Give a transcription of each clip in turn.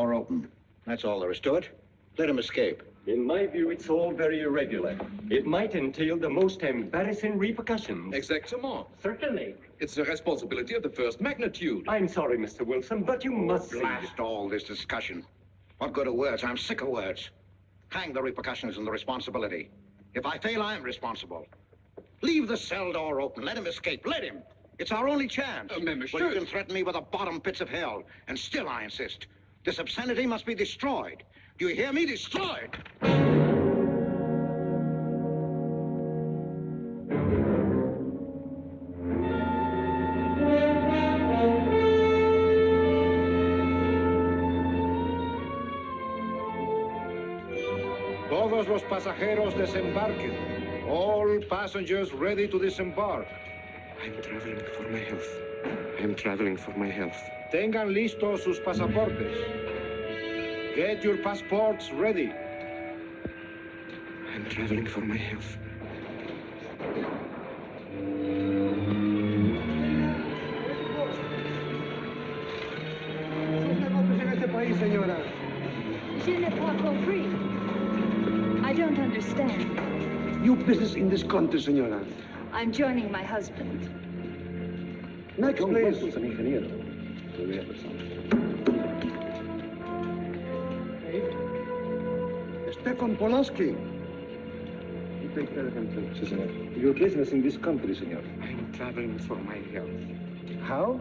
door open. That's all there is to it. Let him escape. In my view, it's all very irregular. It might entail the most embarrassing repercussions. Exactement. Certainly. It's a responsibility of the first magnitude. I'm sorry, Mr. Wilson, but you must Blast all this discussion. What good are words? I'm sick of words. Hang the repercussions and the responsibility. If I fail, I'm responsible. Leave the cell door open. Let him escape. Let him. It's our only chance. Monsieur. Well, you can threaten me with the bottom pits of hell, and still I insist. This obscenity must be destroyed. Do you hear me? Destroyed! Todos los pasajeros desembarquen. All passengers ready to disembark. I'm traveling for my health. I'm traveling for my health. Tengan listos sus pasaportes. Get your passports ready. I'm traveling for my health. Je n'ai pas compris. I don't understand. You business in this country, senora. I'm joining my husband. Next, please. Stefan Polaski. You take care of him, too. Senor. Your business in this country, senor. I'm traveling for my health. How?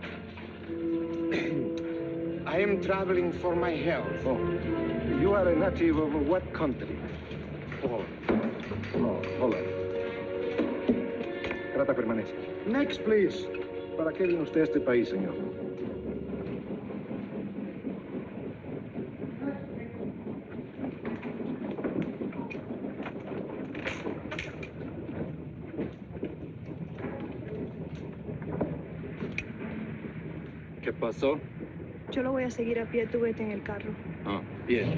I am traveling for my health. Oh. You are a native of what country? Poland. Oh, Holland. Trata permanece. Next, please. ¿Para qué vino usted a este país, señor? ¿Qué pasó? Yo lo voy a seguir a pie, tú vete en el carro. Ah, bien.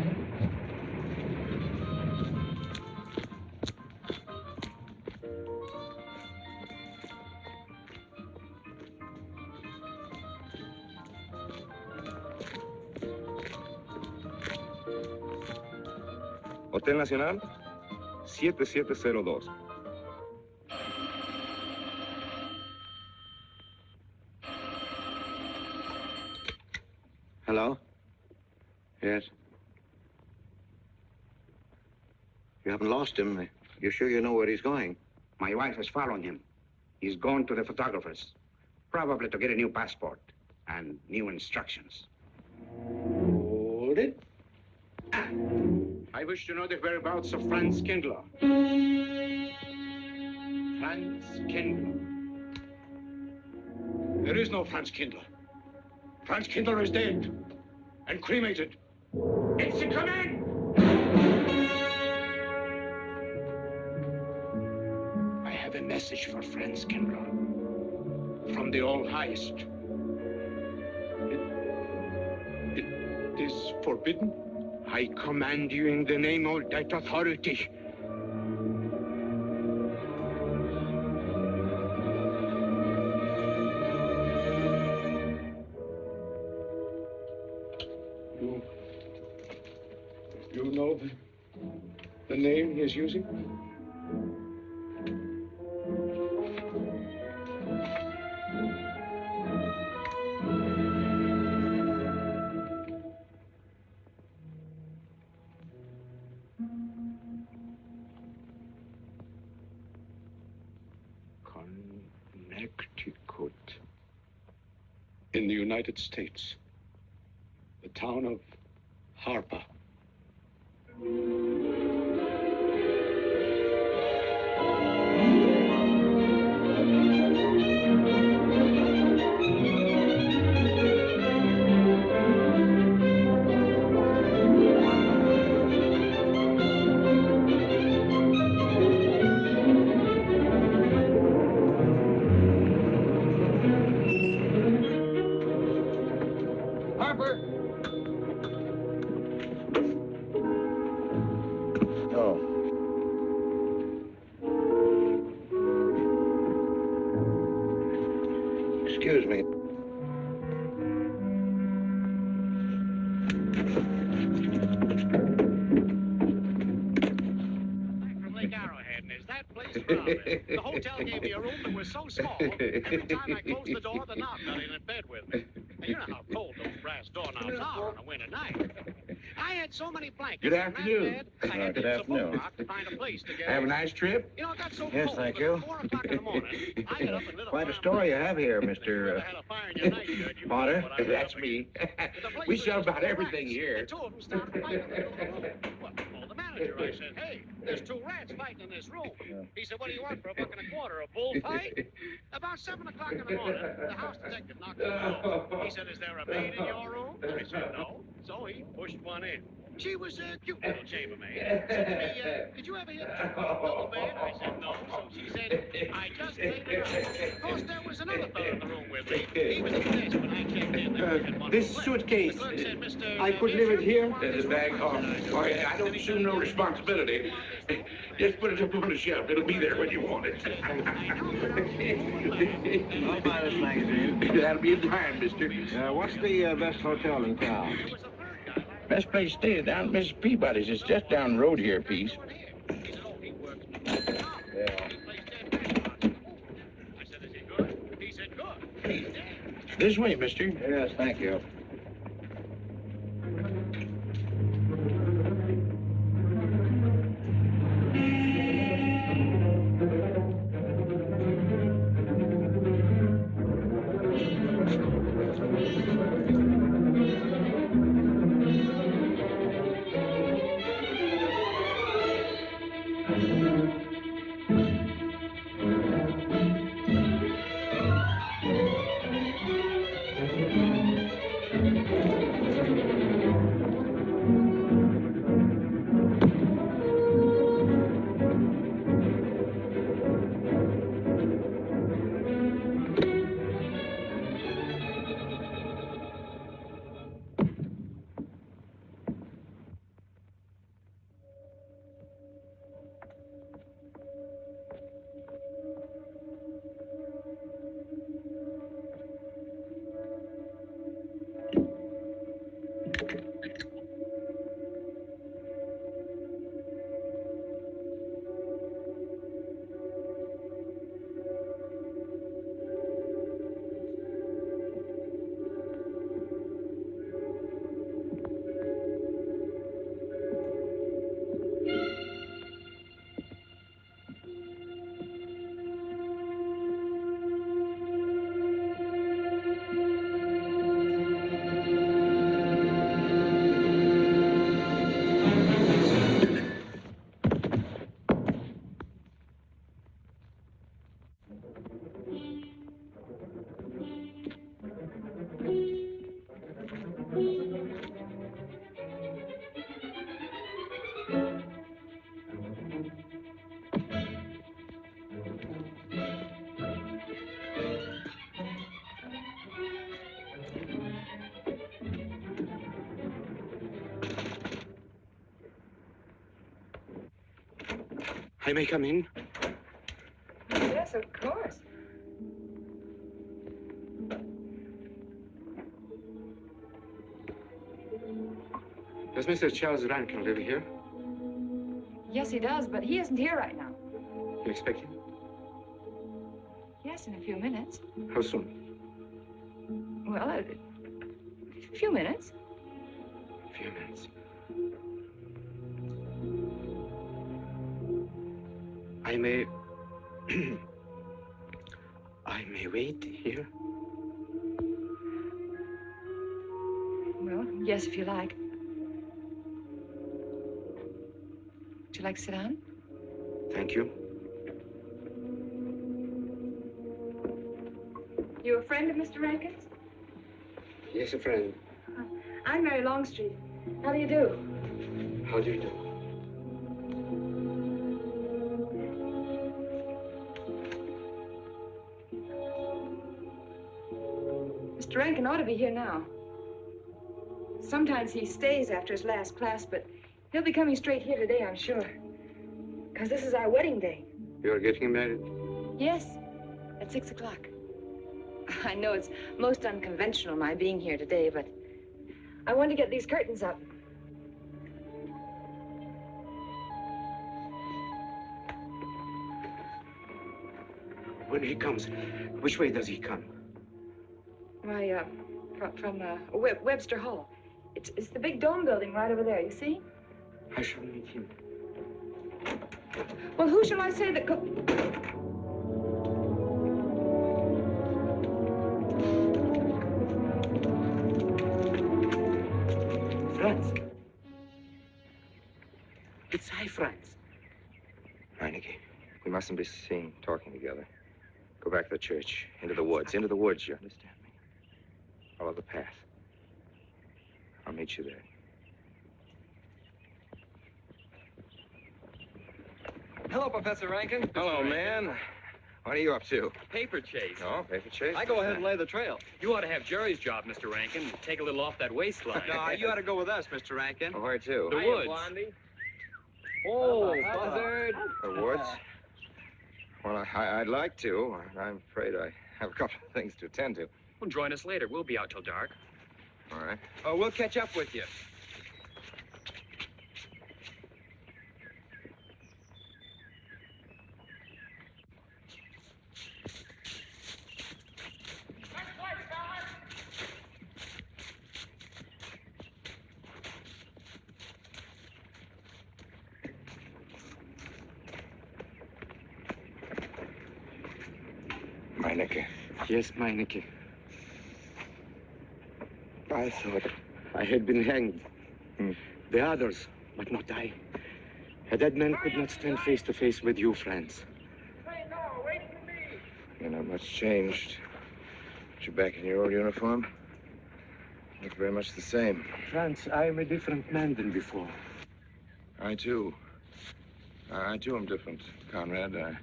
Hotel Nacional, 7702. Hello? Yes? You haven't lost him. You're sure you know where he's going? My wife is following him. He's gone to the photographer's, probably to get a new passport and new instructions. Hold it. I wish to know the whereabouts of Franz Kindler. Franz Kindler. There is no Franz Kindler. Franz Kindler is dead and cremated. It's a command! I have a message for Franz Kindler from the All-Highest. It is forbidden. I command you in the name of that authority. You know the name he is using? Connecticut. In the United States. The town of Harper. Excuse me. Lake Arrowhead, and is that place crowded? The hotel gave me a room that was so small, every time I closed the door, the knob got in bed with me. And you know how cold those brass doorknobs are on a winter night. I had so many blankets. Good afternoon. I had to use a boat to find a place to get Have a in. nice trip? You know, it got so Yes, cold thank that you. at 4 o'clock in the morning, I got up and lit a Quite a fire. story you have here, Mr. Had a fire in your nightshirt, you Potter. know what I was That's up me. place We was sell just about full of everything rats. here. The two of them started fighting in the middle of the room. Well, I called the manager. I said, hey, there's 2 rats fighting in this room. He said, what do you want for $1.25? A bullfight? About 7 o'clock in the morning, the house detective knocked on the door. He said, is there a maid in your room? I said, no. So he pushed one in. She was a cute little chambermaid. Said to me, did you ever hear the double bed? I said, no. So she said, I just laid it out. Of course, there was another fellow in the room with me. He was at the desk when I checked in. There was one This flip. suitcase, The clerk said, Mr. I could leave it here. There's The bag. Oh, yeah, I don't assume no responsibility. Just put it up on the shelf. It'll be there when you want it. I'll buy this magazine. That'll be in time, mister. What's the best hotel in town? Best place to stay down at Mrs. Peabody's. It's just down the road here a piece. This way, mister. Yes, thank you. I may come in? Yes, of course. Does Mr. Charles Rankin live here? Yes, he does, but he isn't here right now. You expect him? Yes, in a few minutes. How soon? Well, a few minutes. A few minutes. I may... I may wait here? Well, yes, if you like. Would you like to sit down? Thank you. You a friend of Mr. Rankin's? Yes, a friend. I'm Mary Longstreet. How do you do? How do you do? Mr. Rankin ought to be here now. Sometimes he stays after his last class, but he'll be coming straight here today, I'm sure. Because this is our wedding day. You're getting married? Yes, at 6 o'clock. I know it's most unconventional, my being here today, but I want to get these curtains up. When he comes, which way does he come? Why, from Webster Hall. It's the big dome building right over there, you see? I shall meet him. Well, who shall I say that Franz. It's I, Franz. Meineke, we mustn't be seen talking together. Go back to the church, into the woods, you understand me? Follow the path. I'll meet you there. Hello, Professor Rankin. Hello, man. What are you up to? Paper chase. Oh, paper chase? I go ahead and lay the trail. You ought to have Jerry's job, Mr. Rankin. Take a little off that waistline. No, you ought to go with us, Mr. Rankin. Oh, where to? The woods. Blondie. Oh, buzzard. The woods? Well, I'd like to. I'm afraid I have a couple of things to attend to. Well, join us later. We'll be out till dark. All right. Oh, we'll catch up with you. Meineke. Yes, Meineke. I thought I had been hanged. The others, but not I. A dead man could not stand face to face with you, Franz. You're not much changed. But you're back in your old uniform. Look very much the same. Franz, I am a different man than before. I too am different, Conrad.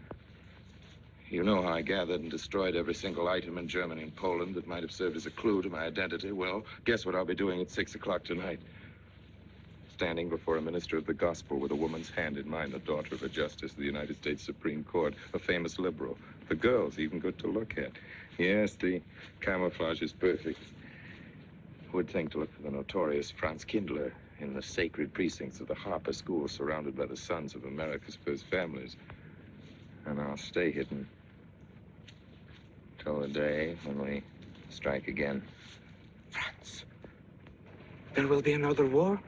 You know how I gathered and destroyed every single item in Germany and Poland that might have served as a clue to my identity. Well, guess what I'll be doing at 6 o'clock tonight? Standing before a minister of the gospel with a woman's hand in mine, the daughter of a justice of the United States Supreme Court, a famous liberal. The girl's even good to look at. Yes, the camouflage is perfect. Who would think to look for the notorious Franz Kindler in the sacred precincts of the Harper School, surrounded by the sons of America's first families? And I'll stay hidden till the day when we strike again. Franz, there will be another war?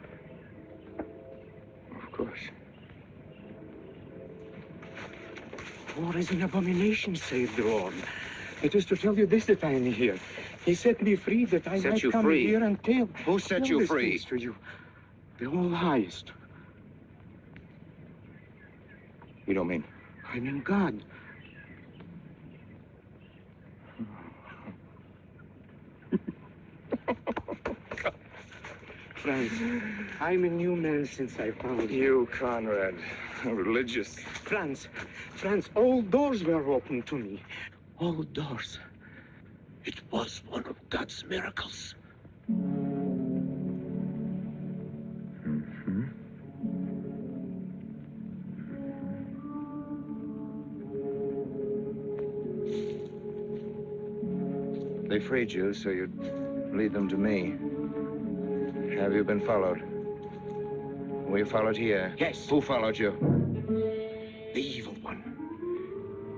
Of course. War is an abomination, saith the Lord. It is to tell you this that I am here. He set me free that I might come here and tell. Who set you free? To you. The All Highest. You don't mean? I mean God. Franz, I'm a new man since I found you. You, Conrad, religious. Franz, all doors were open to me. All doors. It was one of God's miracles. They freed you so you'd lead them to me. Have you been followed? Were you followed here? Yes. Who followed you? The evil one.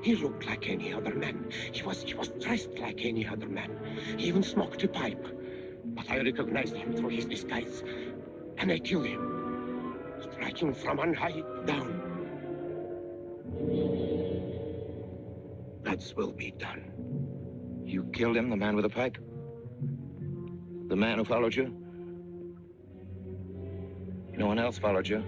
He looked like any other man. He was dressed like any other man. He even smoked a pipe. But I recognized him through his disguise. And I killed him, striking from on high down. God's will be done. You killed him, the man with the pipe? The man who followed you? No one else followed you?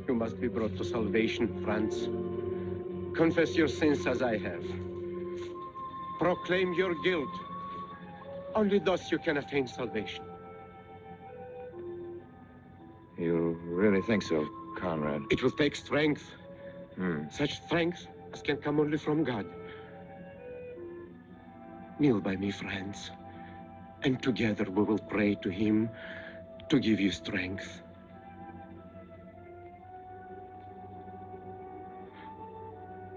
You must be brought to salvation, Franz. Confess your sins as I have. Proclaim your guilt. Only thus you can attain salvation. You really think so, Conrad? It will take strength. Such strength as can come only from God. Kneel by me, Franz, and together we will pray to him to give you strength.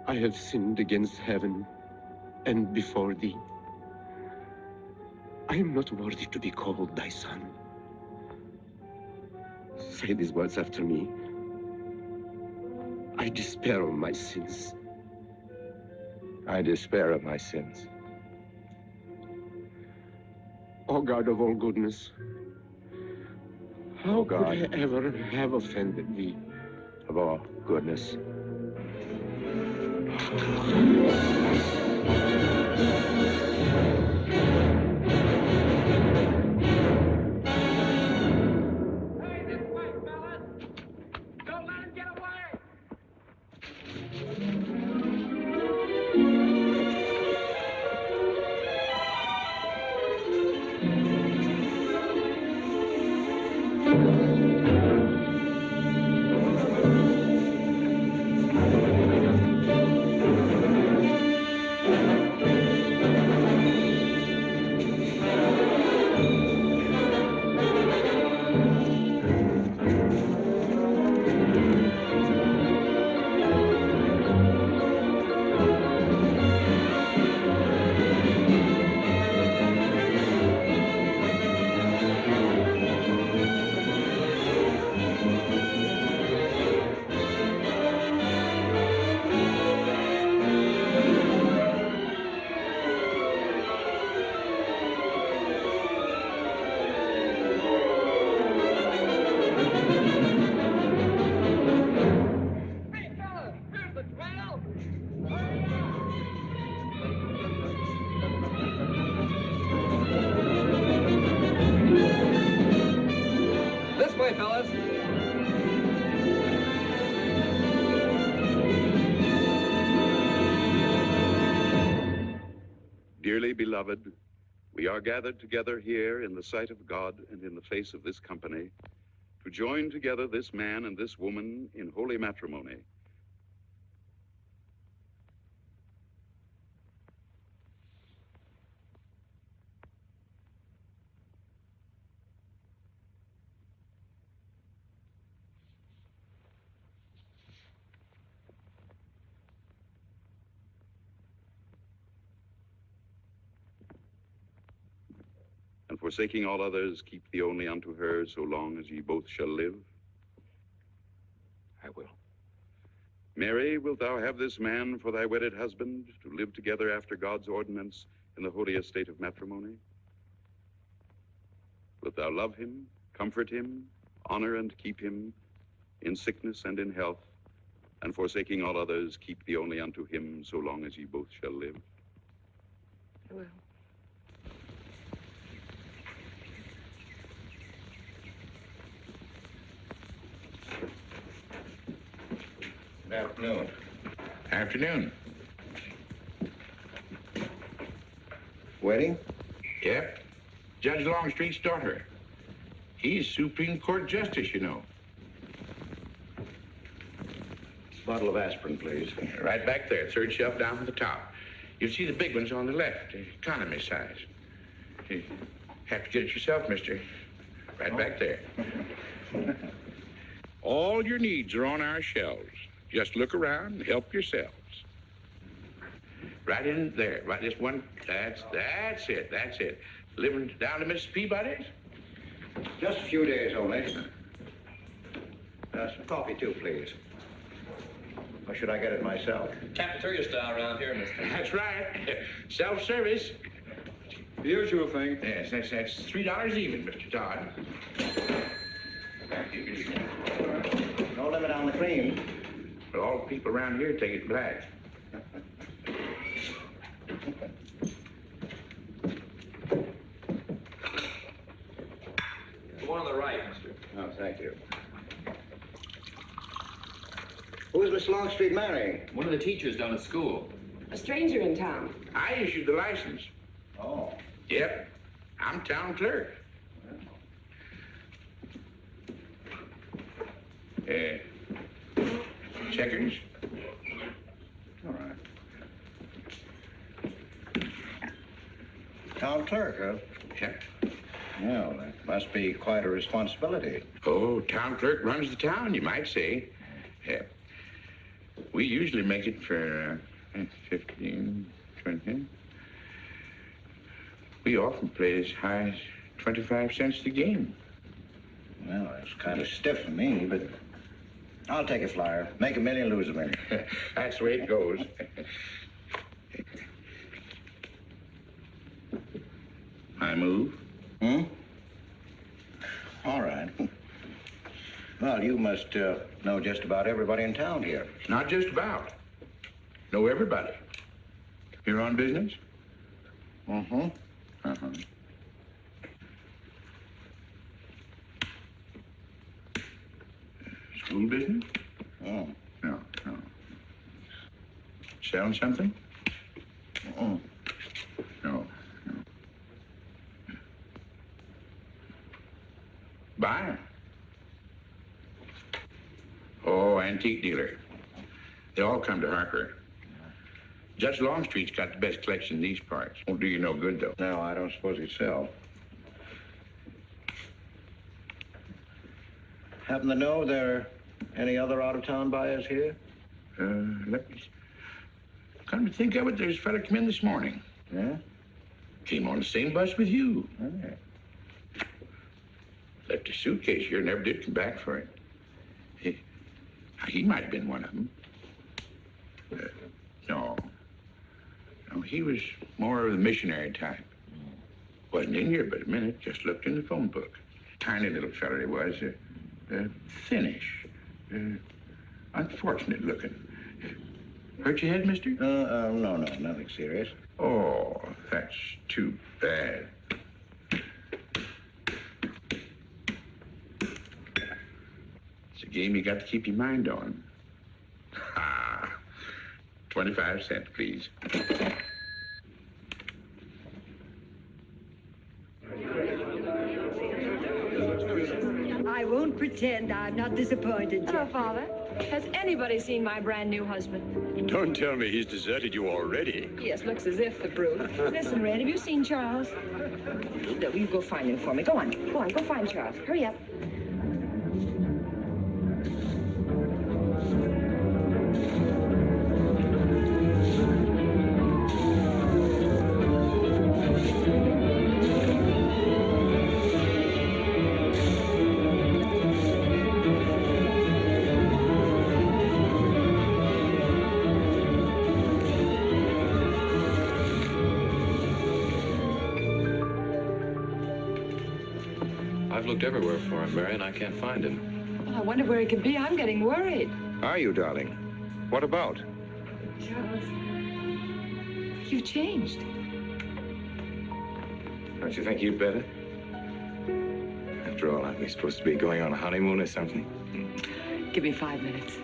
I have sinned against heaven and before thee. I am not worthy to be called thy son. say these words after me. I despair of my sins. I despair of my sins. O God of all goodness, how could I ever have offended thee? Of all goodness. Dearly beloved, we are gathered together here in the sight of God and in the face of this company to join together this man and this woman in holy matrimony. And forsaking all others, keep thee only unto her so long as ye both shall live? I will. Mary, wilt thou have this man for thy wedded husband, to live together after God's ordinance in the holy estate of matrimony? Wilt thou love him, comfort him, honor and keep him in sickness and in health, and forsaking all others, keep thee only unto him so long as ye both shall live? I will. Good afternoon. Afternoon. Wedding? Yep. Judge Longstreet's daughter. He's Supreme Court Justice, you know. Bottle of aspirin, please. Right back there, third shelf down at the top. You'll see the big ones on the left, the economy size. You have to get it yourself, mister. Right back there. All your needs are on our shelves. Just look around and help yourselves. Right in there, right this one, that's it. Living down to Mrs. Peabody's? Just a few days only. Some coffee, too, please. Or should I get it myself? Cafeteria style around here, mister. That's right. Self-service. The usual thing. Yes, that's $3 even, Mr. Todd. No limit on the cream. But all the people around here take it black. The one on the right, mister. Oh, thank you. Who's Miss Longstreet marrying? One of the teachers down at school. A stranger in town. I issued the license. Oh. Yep. I'm town clerk. Checkers? All right. Town clerk, huh? Yep. Well, that must be quite a responsibility. Oh, town clerk runs the town, you might say. Yeah. We usually make it for 15, 20. We often play as high as 25 cents a game. Well, it's kind of stiff for me, but I'll take a flyer. Make a million, lose a million. That's the way it goes. I move? Hmm? All right. Well, you must know just about everybody in town here. Not just about. Know everybody. Here on business? Mm-hmm. Uh-huh. School business? Oh. No. Selling something? Oh. No. Buyer? Oh, antique dealer. They all come to Harker. Judge Longstreet's got the best collection in these parts. Won't do you no good, though. No, I don't suppose he'd sell. Happen to know there are any other out-of-town buyers here? Let me... Come to think of it, there's a fella come in this morning. Yeah? Came on the same bus with you. Okay. Left his suitcase here, never did come back for it. He might have been one of them. No, he was more of the missionary type. Wasn't in here but a minute, just looked in the phone book. Tiny little fella he was, thinnish, unfortunate looking. Hurt your head, mister? No, nothing serious. Oh, that's too bad. It's a game you got to keep your mind on. 25 cents, please. I won't pretend I'm not disappointed, Hello, Jeff. Father. Has anybody seen my brand new husband? Don't tell me he's deserted you already. Yes, looks as if, the brute. Listen, Red, have you seen Charles? No, you go find him for me. Go on, go find Charles. Hurry up. I've looked everywhere for him, Mary, and I can't find him. Oh, I wonder where he could be. I'm getting worried. Are you, darling? What about? Charles, you've changed. Don't you think you'd better? After all, aren't we supposed to be going on a honeymoon or something? Give me 5 minutes.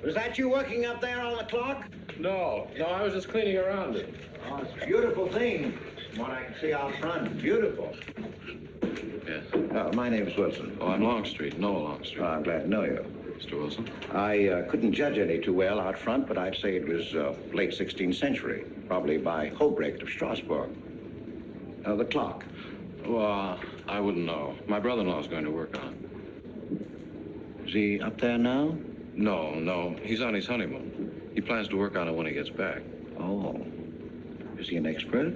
Was that you working up there on the clock? No, I was just cleaning around it. Oh, it's a beautiful thing. From what I can see out front, beautiful. Yes. My name's Wilson. Oh, I'm Longstreet, Noah Longstreet. I'm glad to know you. Mr. Wilson? I couldn't judge any too well out front, but I'd say it was late 16th century, probably by Hobrecht of Strasbourg. The clock. Well, I wouldn't know. My brother-in-law's going to work on it. Is he up there now? No. He's on his honeymoon. He plans to work on it when he gets back. Oh. Is he an expert?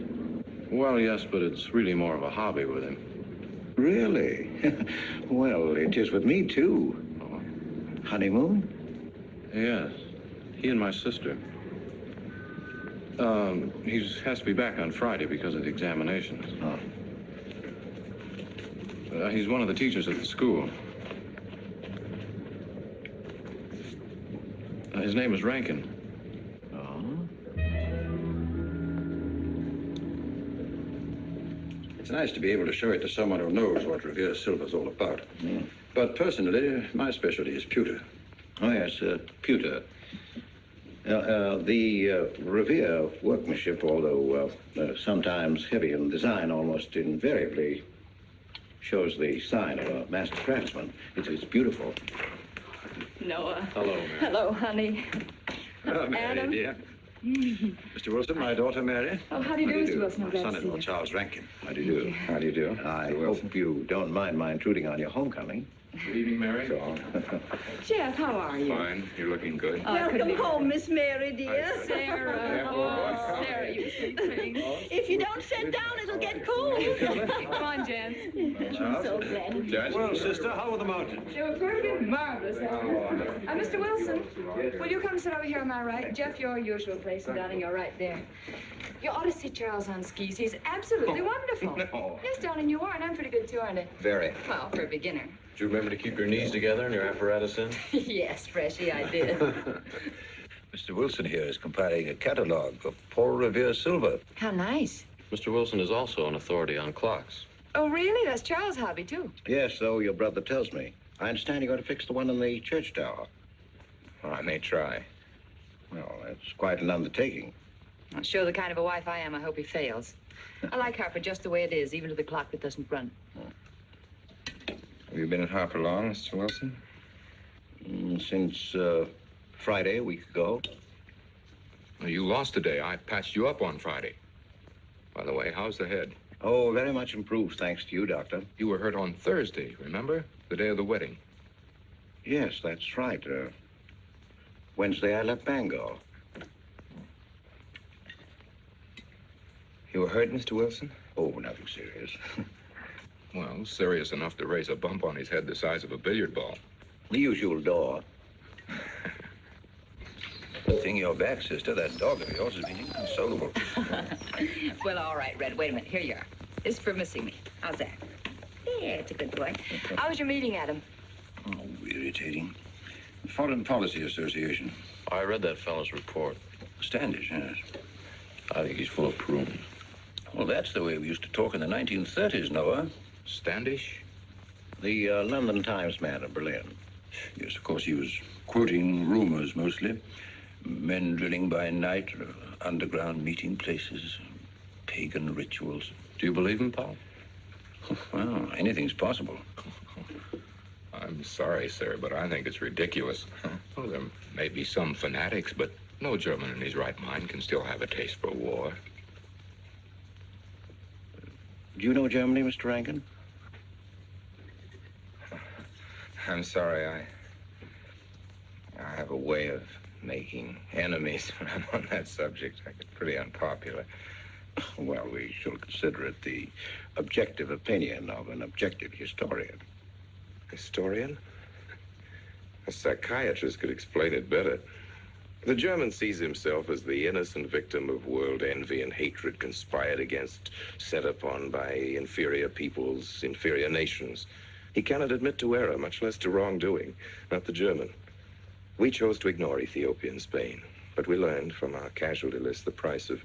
Well, yes, but it's really more of a hobby with him. Really? Well, it is with me, too. Oh, Honeymoon? Yes. He and my sister. He has to be back on Friday because of the examinations. Oh. He's one of the teachers at the school. His name is Rankin. It's nice to be able to show it to someone who knows what Revere Silver's all about. But personally, my specialty is pewter. Oh, yes, pewter. The Revere workmanship, although sometimes heavy in design, almost invariably shows the sign of a master craftsman. It's beautiful. Noah. Hello, Mary. Hello, honey. Hello, Mary, Adam. dear. Mr. Wilson, my daughter, Mary. Oh, how do you do, Mr. Wilson? I'm My glad to see son-in-law, you. Charles Rankin. How do you do? How do you do? I hope you don't mind my intruding on your homecoming. Good evening, Mary. Jeff, how are you? Fine. You're looking good. Welcome home, Miss Mary, dear. Sarah. Oh, Sarah, you sweet thing. If you don't sit down, it'll get cold. Come on, Jen. I'm so glad. Well, sister, how were the mountains? They were perfectly marvelous. Mr. Wilson, will you come sit over here on my right? Jeff, your usual place, and darling, you're right there. You ought to see Charles on skis. He's absolutely wonderful. No. Yes, darling, you are, and I'm pretty good too, aren't I? Very. Well, for a beginner. Do you remember to keep your knees together and your apparatus in? Yes, Freshy, I did. Mr. Wilson here is compiling a catalog of Paul Revere silver. How nice. Mr. Wilson is also an authority on clocks. Oh, really? That's Charles' hobby, too. Yes, so your brother tells me. I understand you're going to fix the one in the church tower. Well, I may try. Well, that's quite an undertaking. I'll show the kind of a wife I am. I hope he fails. I like Harper just the way it is, even to the clock that doesn't run. Have you been at Harper long, Mr. Wilson? Since Friday, a week ago. Well, you lost today. I patched you up on Friday. By the way, how's the head? Oh, very much improved, thanks to you, Doctor. You were hurt on Thursday, remember? The day of the wedding. Yes, that's right. Wednesday, I left Bangor. You were hurt, Mr. Wilson? Oh, nothing serious. Well, serious enough to raise a bump on his head the size of a billiard ball. The usual door. Good thing you're back, sister. That dog of yours has been inconsolable. Well, all right, Red. Wait a minute. Here you are. This is for missing me. How's that? Yeah, it's a good boy. How was your meeting, Adam? Oh, irritating. Foreign Policy Association. I read that fellow's report. Standish, yes. I think he's full of prunes. Well, that's the way we used to talk in the 1930s, Noah. Standish? The London Times man in Berlin. Yes, of course, he was quoting rumors mostly. Men drilling by night, underground meeting places, pagan rituals. Do you believe him, Paul? Well, anything's possible. I'm sorry, sir, but I think it's ridiculous. Well, there may be some fanatics, but no German in his right mind can still have a taste for war. Do you know Germany, Mr. Rankin? I'm sorry, I have a way of making enemies when I'm on that subject. I get pretty unpopular. Well, we shall consider it the objective opinion of an objective historian. Historian? A psychiatrist could explain it better. The German sees himself as the innocent victim of world envy and hatred conspired against, set upon by inferior peoples, inferior nations. He cannot admit to error, much less to wrongdoing. Not the German. We chose to ignore Ethiopia and Spain, but we learned from our casualty list the price of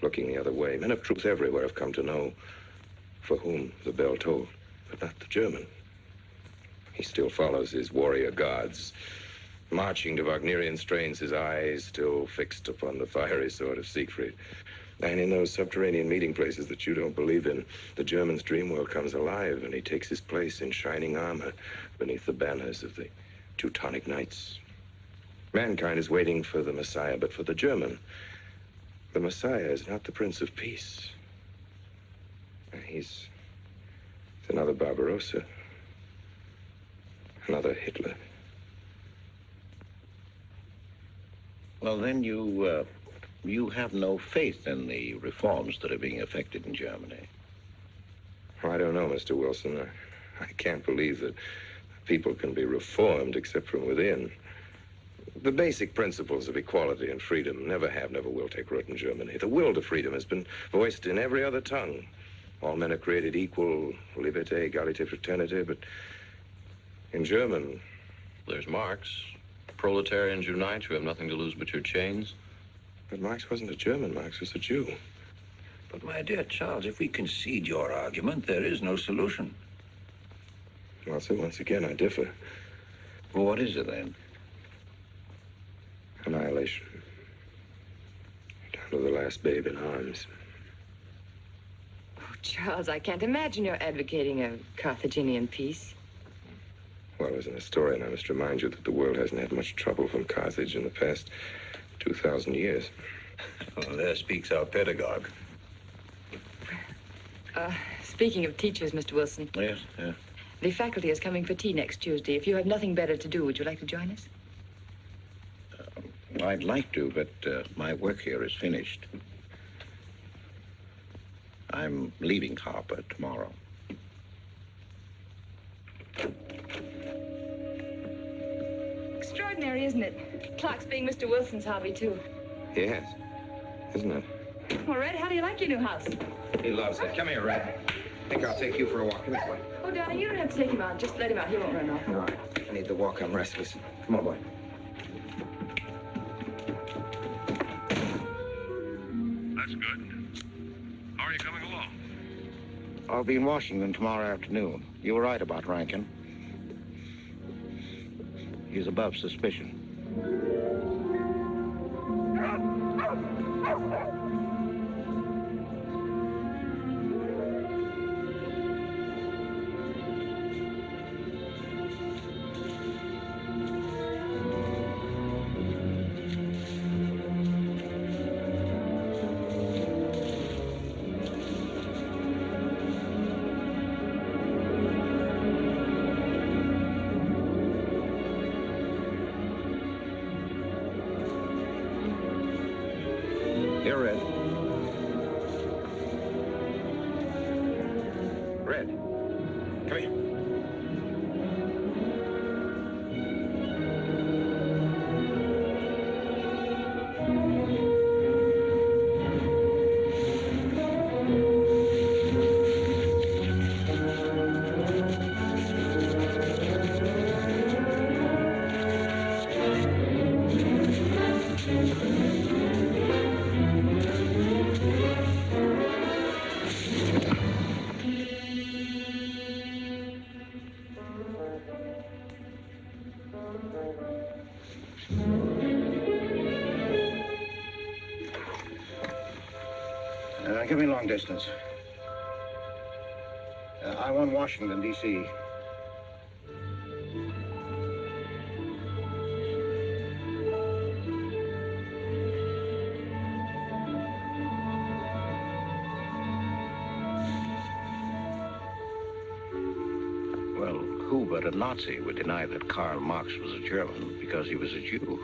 looking the other way. Men of truth everywhere have come to know for whom the bell tolled, but not the German. He still follows his warrior gods, marching to Wagnerian strains, his eyes still fixed upon the fiery sword of Siegfried. And in those subterranean meeting places that you don't believe in, the German's dream world comes alive, and he takes his place in shining armor beneath the banners of the Teutonic Knights. Mankind is waiting for the Messiah, but for the German, the Messiah is not the Prince of Peace. He's another Barbarossa, another Hitler. Well, then you have no faith in the reforms that are being effected in Germany. Oh, I don't know, Mr. Wilson. I can't believe that people can be reformed except from within. The basic principles of equality and freedom never have, never will take root in Germany. The will to freedom has been voiced in every other tongue. All men are created equal, liberté, égalité, fraternité, but in German... There's Marx. Proletarians unite, you have nothing to lose but your chains. But Marx wasn't a German, Marx was a Jew. But, my dear Charles, if we concede your argument, there is no solution. Well, so once again, I differ. Well, what is it, then? Annihilation. Down to the last babe in arms. Oh, Charles, I can't imagine you're advocating a Carthaginian peace. Well, as an historian, I must remind you that the world hasn't had much trouble from Carthage in the past 2,000 years. Well, there speaks our pedagogue. Speaking of teachers, Mr. Wilson. Yes, yeah. The faculty is coming for tea next Tuesday. If you have nothing better to do, would you like to join us? I'd like to, but my work here is finished. I'm leaving Harper tomorrow. Extraordinary, isn't it? Clocks being Mr. Wilson's hobby, too. Yes, isn't it? Well, Red, how do you like your new house? He loves it. Come here, Red. I think I'll take you for a walk. Come this way. Oh, darling, you don't have to take him out. Just let him out. He won't run off. No, I need the walk. I'm restless. Come on, boy. That's good. How are you coming along? I'll be in Washington tomorrow afternoon. You were right about Rankin. He's above suspicion. Here, Red. Red. Come here. Give me long distance. I want Washington, D.C. Well, who but a Nazi would deny that Karl Marx was a German because he was a Jew?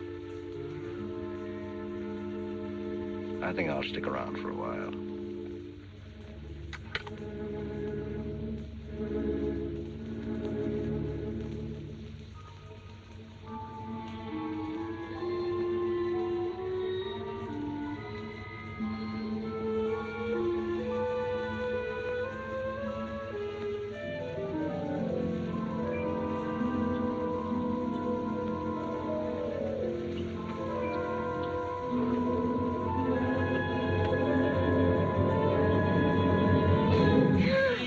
I think I'll stick around for a while.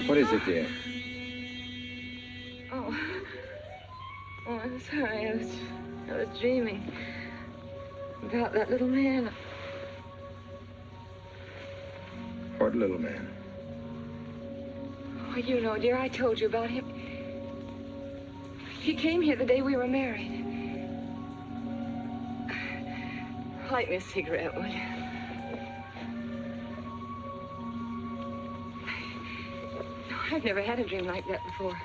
What is it, dear? Oh, I'm sorry. I was dreaming about that little man. What little man? Oh, you know, dear, I told you about him. He came here the day we were married. Light me a cigarette, will you? I've never had a dream like that before.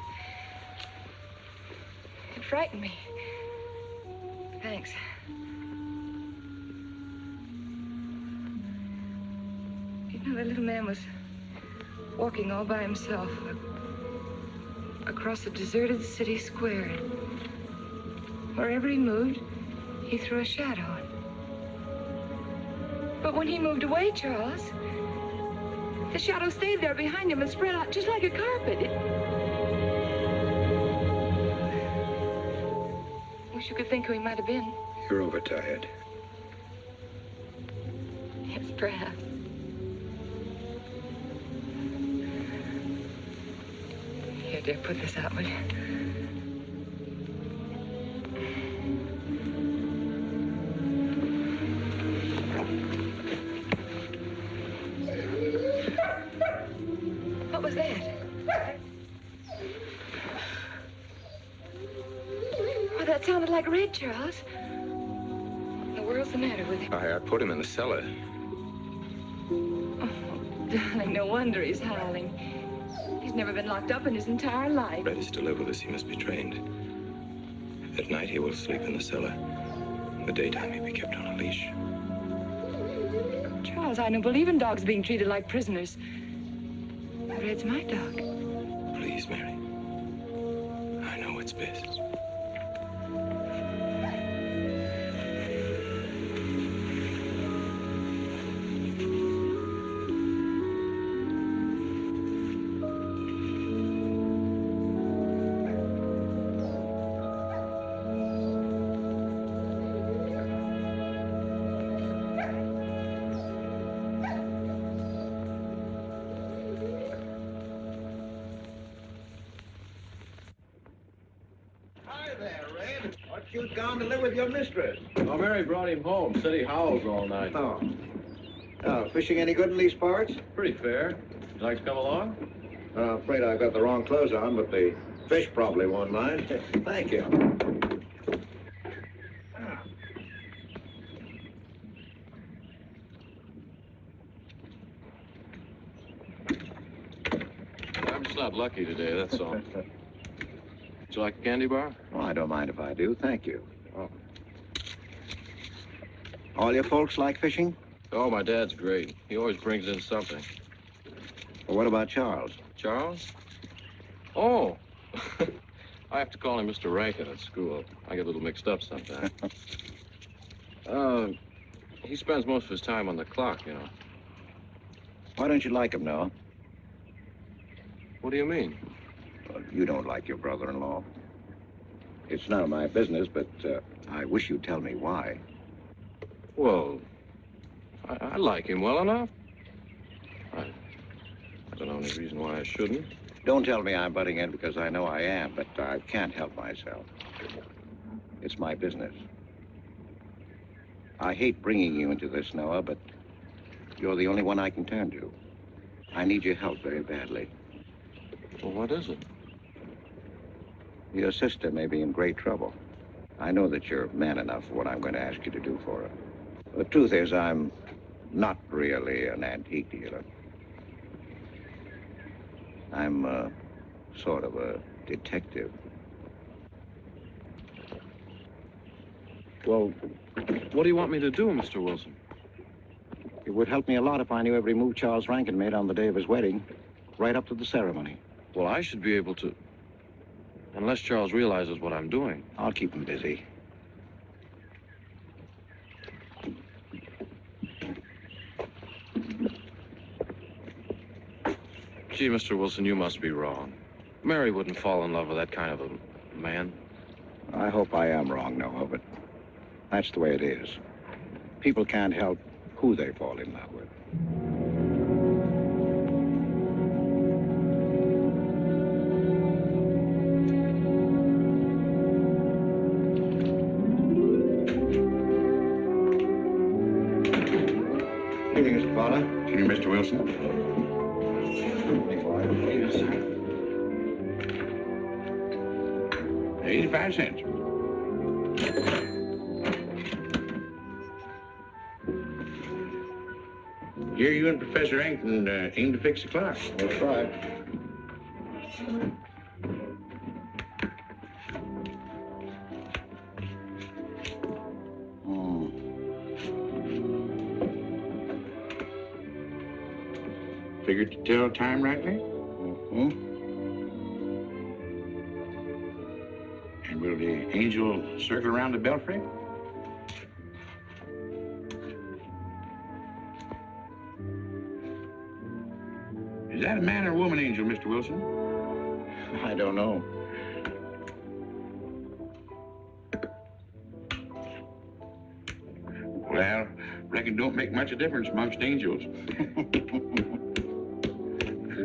It frightened me. Thanks. You know, the little man was walking all by himself. across a deserted city square. Wherever he moved, he threw a shadow. But when he moved away, Charles, the shadow stayed there behind him and spread out just like a carpet. Wish you could think who he might have been. You're overtired. Yes, perhaps. Here, dear, put this out, will you? What was that? Oh, that sounded like Red, Charles. What in the world's the matter with him? I put him in the cellar. Oh, darling, no wonder he's howling. He's never been locked up in his entire life. Red is to live with us. He must be trained. At night, he will sleep in the cellar. In the daytime, he'll be kept on a leash. Charles, I don't believe in dogs being treated like prisoners. Red's my dog. Please, Mary. I know what's best. You'd gone to live with your mistress. Oh, Mary brought him home. Said he howls all night. Oh. Oh, fishing any good in these parts? Pretty fair. Would you like to come along? I'm afraid I've got the wrong clothes on, but the fish probably won't mind. Thank you. I'm just not lucky today, that's all. Would you like a candy bar? Oh, I don't mind if I do. Thank you. Oh. All your folks like fishing? Oh, my dad's great. He always brings in something. Well, what about Charles? Charles? Oh. I have to call him Mr. Rankin at school. I get a little mixed up sometimes. He spends most of his time on the clock, you know. Why don't you like him, Noah? What do you mean? Well, you don't like your brother-in-law. It's none of my business, but I wish you'd tell me why. Well, I like him well enough. I don't know any reason why I shouldn't. Don't tell me I'm butting in because I know I am, but I can't help myself. It's my business. I hate bringing you into this, Noah, but you're the only one I can turn to. I need your help very badly. Well, what is it? Your sister may be in great trouble. I know that you're man enough for what I'm going to ask you to do for her. The truth is, I'm not really an antique dealer. I'm sort of a detective. Well, what do you want me to do, Mr. Wilson? It would help me a lot if I knew every move Charles Rankin made on the day of his wedding, right up to the ceremony. Well, I should be able to, unless Charles realizes what I'm doing. I'll keep him busy. Gee, Mr. Wilson, you must be wrong. Mary wouldn't fall in love with that kind of a man. I hope I am wrong, Noah, but that's the way it is. People can't help who they fall in love with. Good evening, Mr. Potter. Good evening, Mr. Wilson. 85 cents. Here you and Professor Rankin aim to fix the clock. That's right. Figured to tell time rightly? Mm-hmm. And will the angel circle around the belfry? Is that a man or a woman angel, Mr. Wilson? I don't know. Well, reckon don't make much of a difference amongst angels.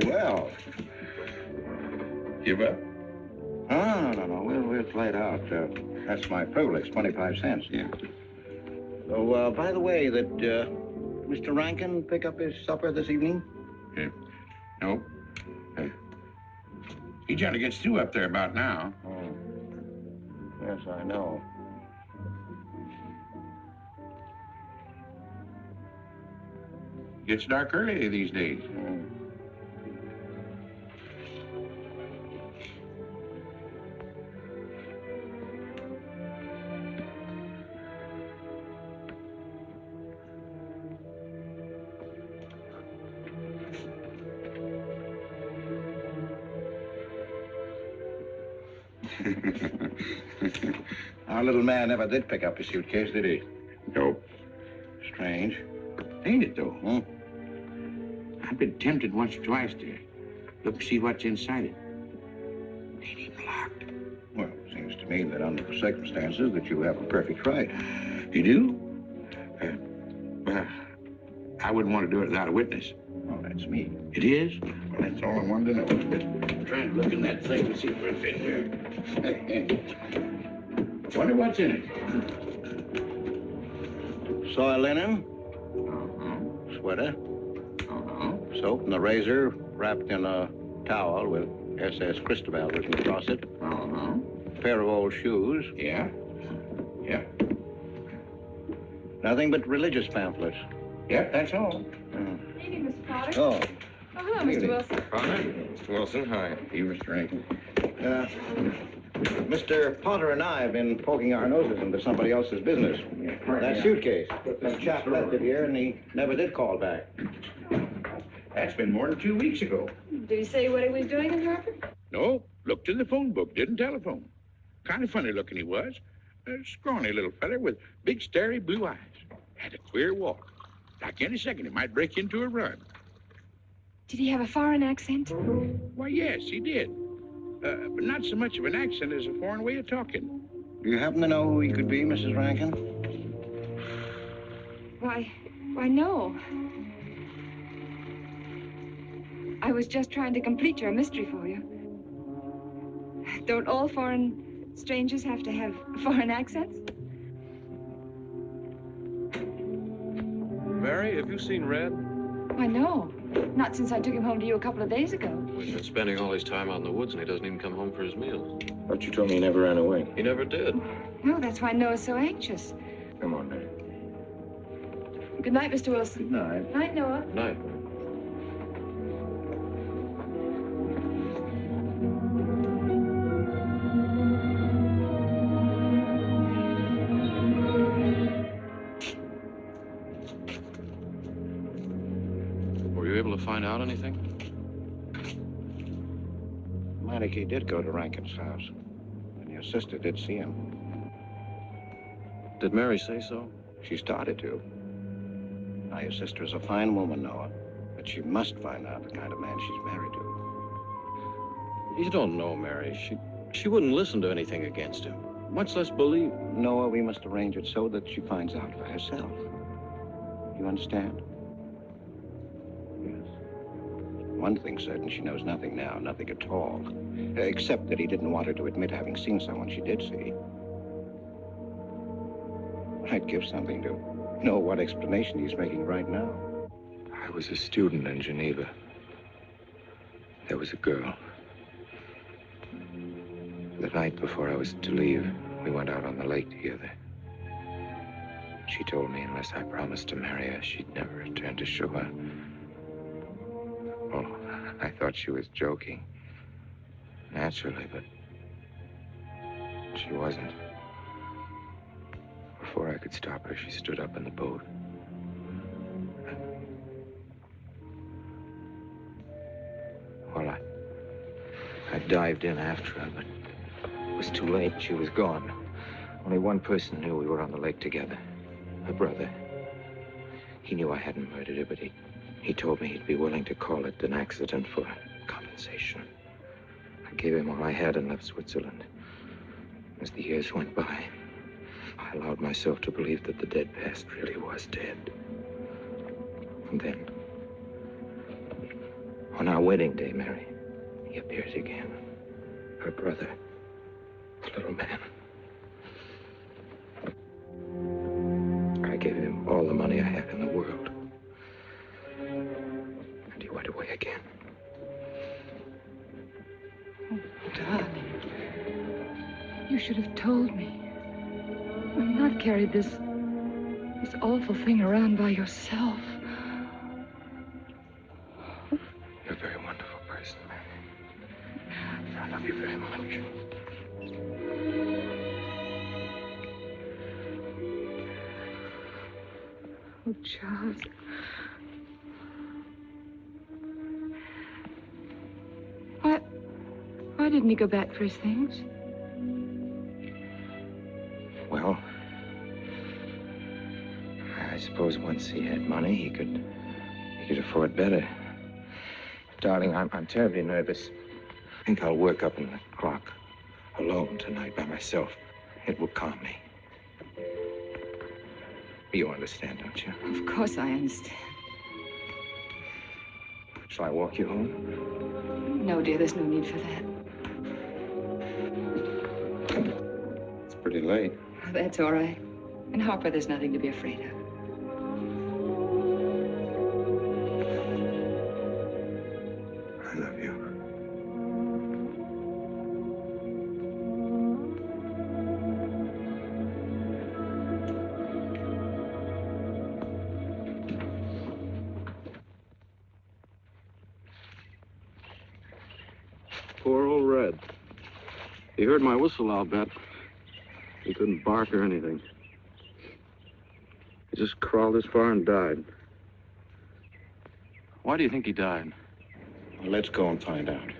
Well. Give up? No. We'll play it out. That's my privilege, 25 cents. Yeah. So, by the way, did Mr. Rankin pick up his supper this evening? No. He generally gets through up there about now. Oh. Yes, I know. Gets dark early these days. Our little man never did pick up his suitcase, did he? Nope. Strange. Ain't it, though? I've been tempted once or twice to look and see what's inside it. Ain't even locked. Well, it seems to me that under the circumstances that you have a perfect right. You do? Well, I wouldn't want to do it without a witness. Oh, that's me. It is? Well, that's all I wanted to know. I'm trying to look in that thing to see if it's in here. Wonder what's in it. Soy linen. Sweater. Soap and a razor wrapped in a towel with SS Cristobal written across it. Pair of old shoes. Yeah. Nothing but religious pamphlets. Yep, that's all. Good evening, Mr. Potter. Oh. Oh, hello, Mr. Wilson. Potter? Mr. Wilson, hi. You, Mr. Rankin. Mr. Potter and I have been poking our noses into somebody else's business. That suitcase. Some chap left it here, and he never did call back. That's been more than 2 weeks ago. Did he say what he was doing in Hartford? No, looked in the phone book, didn't telephone. Kind of funny looking he was. A scrawny little feller with big, starry blue eyes. Had a queer walk. Like any second, he might break into a run. Did he have a foreign accent? Why, yes, he did. But not so much of an accent as a foreign way of talking. Do you happen to know who he could be, Mrs. Rankin? Why, no. I was just trying to complete your mystery for you. Don't all foreign strangers have to have foreign accents? Mary, have you seen Red? Why, no. Not since I took him home to you a couple of days ago. We've been spending all his time out in the woods, and he doesn't even come home for his meals. But you told me he never ran away. He never did. No, that's why Noah's so anxious. Come on, Mary. Good night, Mr. Wilson. Good night. Night, Noah. Night. Were you able to find out anything? Meineke did go to Rankin's house, and your sister did see him. Did Mary say so? She started to. Now, your sister is a fine woman, Noah, but she must find out the kind of man she's married to. You don't know Mary. She wouldn't listen to anything against him, much less believe. Noah, we must arrange it so that she finds out for herself. You understand? Yes. One thing's certain, she knows nothing now, nothing at all. Except that he didn't want her to admit having seen someone she did see. I'd give something to know what explanation he's making right now. I was a student in Geneva. There was a girl. The night before I was to leave, we went out on the lake together. She told me unless I promised to marry her, she'd never return to shore. Oh, I thought she was joking. Naturally, but she wasn't. Before I could stop her, she stood up in the boat. Well, I dived in after her, but was too late. She was gone. Only one person knew we were on the lake together. Her brother. He knew I hadn't murdered her, but he told me he'd be willing to call it an accident for compensation. I gave him all I had and left Switzerland. As the years went by, I allowed myself to believe that the dead past really was dead. And then, on our wedding day, Mary, he appeared again. Her brother, the little man. I gave him all the money I had in the world. And he went away again. Oh, darling. You should have told me. And not carried this awful thing around by yourself. You're a very wonderful person, Mary. I love you very much. Oh, Charles. Why didn't he go back for his things? Well, I suppose once he had money, he could afford better. Darling, I'm terribly nervous. I think I'll work up in the clock alone tonight by myself. It will calm me. You understand, don't you? Of course I understand. Shall I walk you home? No, dear, there's no need for that. It's pretty late. That's all right. In Harper, there's nothing to be afraid of. I love you. Poor old Red. He heard my whistle, I'll bet. He couldn't bark or anything. He just crawled this far and died. Why do you think he died? Well, let's go and find out.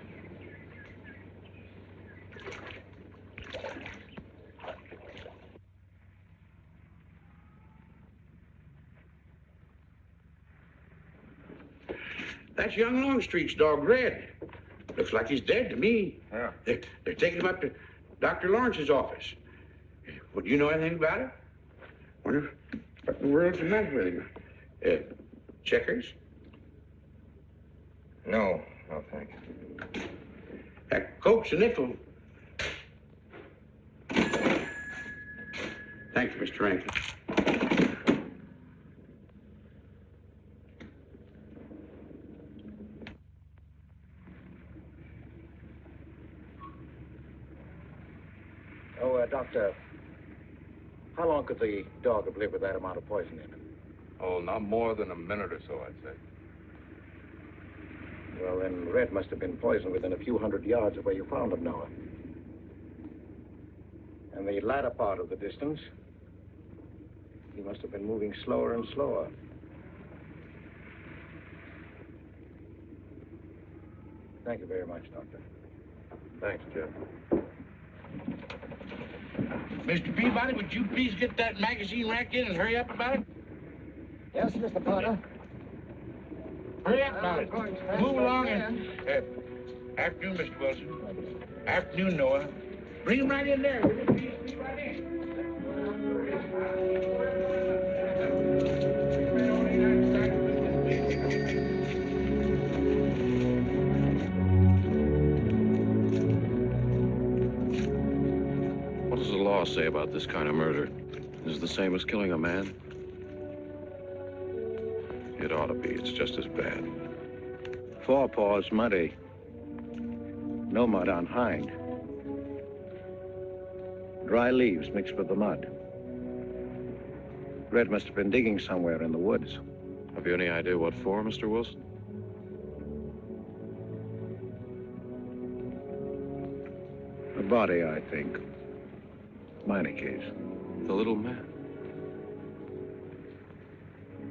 That's young Longstreet's dog, Red. Looks like he's dead to me. Yeah. They're taking him up to Dr. Lawrence's office. Would you know anything about it? Wonder what in the world's the matter with him? Checkers? No, thank you. Cokes and nickel. Thank you, Mr. Rankin. Doctor, how long could the dog have lived with that amount of poison in it? Oh, not more than a minute or so, I'd say. Well, then Red must have been poisoned within a few hundred yards of where you found him, Noah. And the latter part of the distance, he must have been moving slower and slower. Thank you very much, Doctor. Thanks, Jeff. Mr. Peabody, would you please get that magazine rack in and hurry up about it? Yes, Mr. Potter. Hurry up about it. Move along and... afternoon, Mr. Wilson. Afternoon, Noah. Bring him right in there. Will you please? Be right in. What does the law say about this kind of murder? Is it the same as killing a man? It ought to be. It's just as bad. Forepaws muddy. No mud on hind. Dry leaves mixed with the mud. Red must have been digging somewhere in the woods. Have you any idea what for, Mr. Wilson? A body, I think. Minor case. The little man?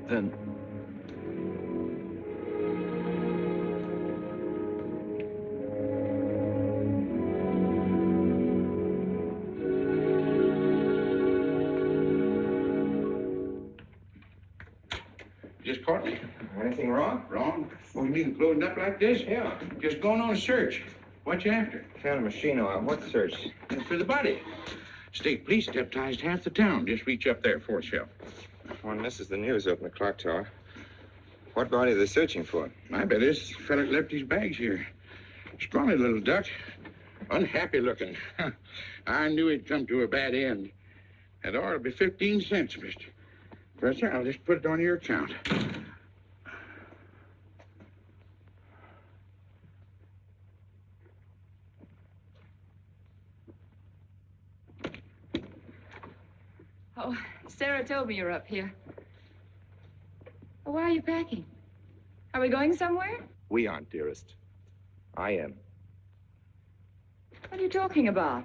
Then... just caught me. Anything wrong? Wrong? What do you mean, closing up like this? Yeah. Just going on a search. What you after? Found a machine on what search? For the body. State police deputized half the town. Just reach up there, fourth shelf. One misses the news up in the clock tower. What body are they searching for? I bet this fella left his bags here. Scrawny little duck. Unhappy looking. I knew he'd come to a bad end. That ought to be 15 cents, mister. Professor, I'll just put it on your account. Oh, Sarah told me you're up here. Well, why are you packing? Are we going somewhere? We aren't, dearest. I am. What are you talking about?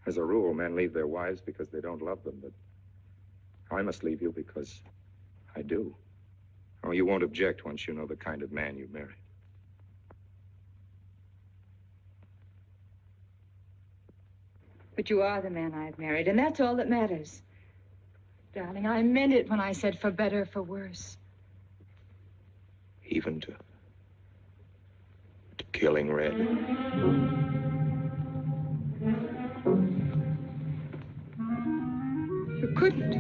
As a rule, men leave their wives because they don't love them, but I must leave you because I do. Oh, you won't object once you know the kind of man you married. But you are the man I've married, and that's all that matters. Darling, I meant it when I said for better, for worse. Even to killing Red. You couldn't.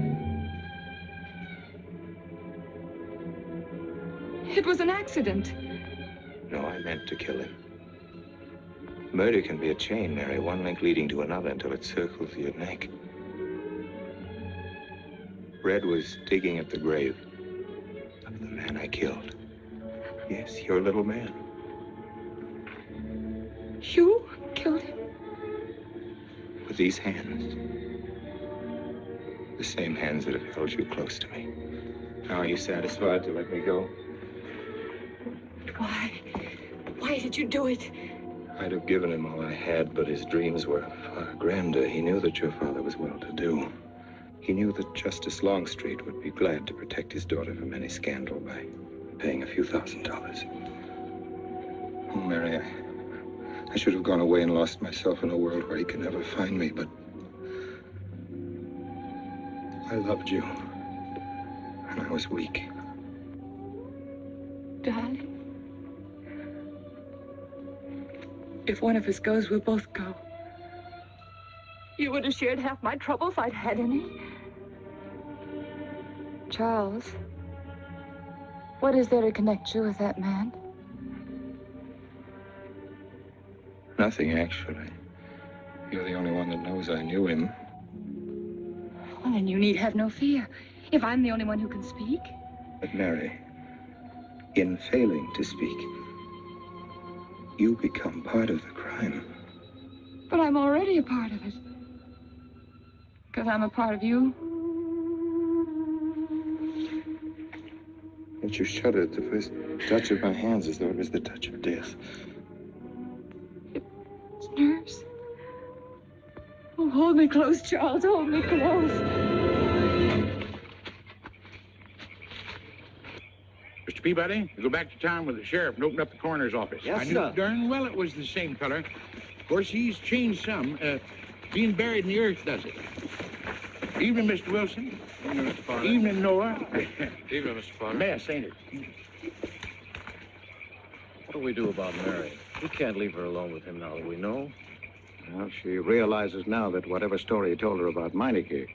It was an accident. No, I meant to kill him. Murder can be a chain, Mary, one link leading to another until it circles your neck. Red was digging at the grave of the man I killed. Yes, your little man. You killed him? With these hands. The same hands that have held you close to me. Now, are you satisfied to let me go? Why? Why did you do it? I'd have given him all I had, but his dreams were far grander. He knew that your father was well-to-do. He knew that Justice Longstreet would be glad to protect his daughter from any scandal by paying a few $1,000s. Oh, Mary, I should have gone away and lost myself in a world where he could never find me, but I loved you, and I was weak. Darling, if one of us goes, we'll both go. You would have shared half my trouble if I'd had any. Charles, what is there to connect you with that man? Nothing, actually. You're the only one that knows I knew him. Well, then you need have no fear. If I'm the only one who can speak. But Mary, in failing to speak, you become part of the crime. But I'm already a part of it. Because I'm a part of you. Yet you shuddered at the first touch of my hands as though it was the touch of death. It's nerves. Oh, hold me close, Charles. Hold me close. Mr. Peabody, you go back to town with the sheriff and open up the coroner's office. Yes, I knew sir. darn well it was the same color. Of course, he's changed some. Being buried in the earth does it. Evening, Mr. Wilson. Evening, Mr. Potter. Evening, Noah. Evening, Mr. Potter. Mess, ain't it? What do we do about Mary? We can't leave her alone with him now that we know. Well, she realizes now that whatever story he told her about Meineke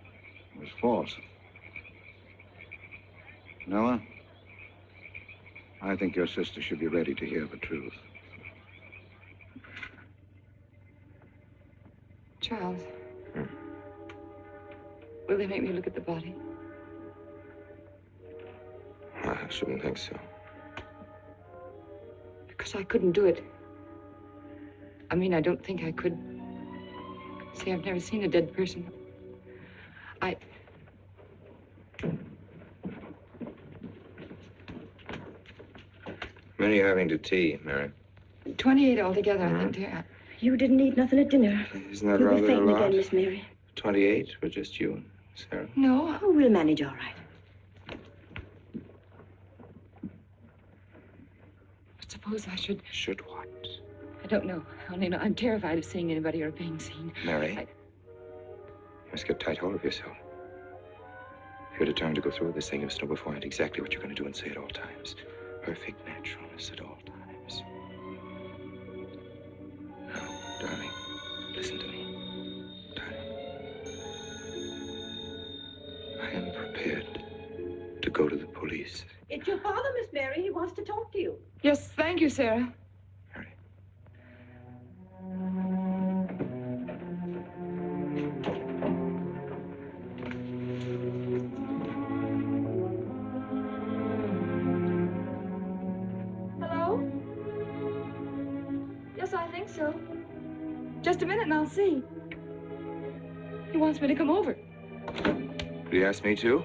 was false. Noah, I think your sister should be ready to hear the truth. Charles. Will they make me look at the body? I shouldn't think so. Because I couldn't do it. I mean, I don't think I could. See, I've never seen a dead person. Many are having to tea, Mary. 28 altogether, I think, dear. You didn't eat nothing at dinner. Isn't that You'll rather be a fainting lot? again, Miss Mary. 28 for just you and Sarah? No. Oh, we'll manage all right. But suppose I should... Should what? I don't know. I only know I'm terrified of seeing anybody or being seen. Mary, you must get tight hold of yourself. You're determined to go through with this thing. You must know beforehand exactly what you're going to do and say at all times. Perfect naturalness at all times. Now, darling, listen to me. Darling. I am prepared to go to the police. It's your father, Miss Mary. He wants to talk to you. Yes, thank you, Sarah. Hello? Yes, I think so. Just a minute and I'll see. He wants me to come over. Did he ask me to?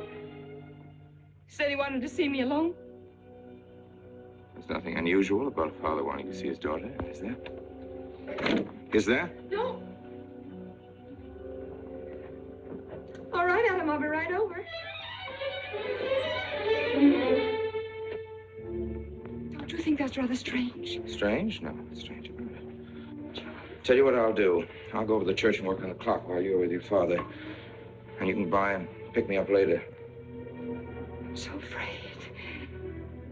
He said he wanted to see me alone. There's nothing unusual about a father wanting to see his daughter, is there? Is there? No. All right, Adam, I'll be right over. Don't you think that's rather strange? Strange? No, it's strange. Tell you what I'll do. I'll go over to the church and work on the clock while you're with your father. And you can buy and pick me up later. I'm so afraid.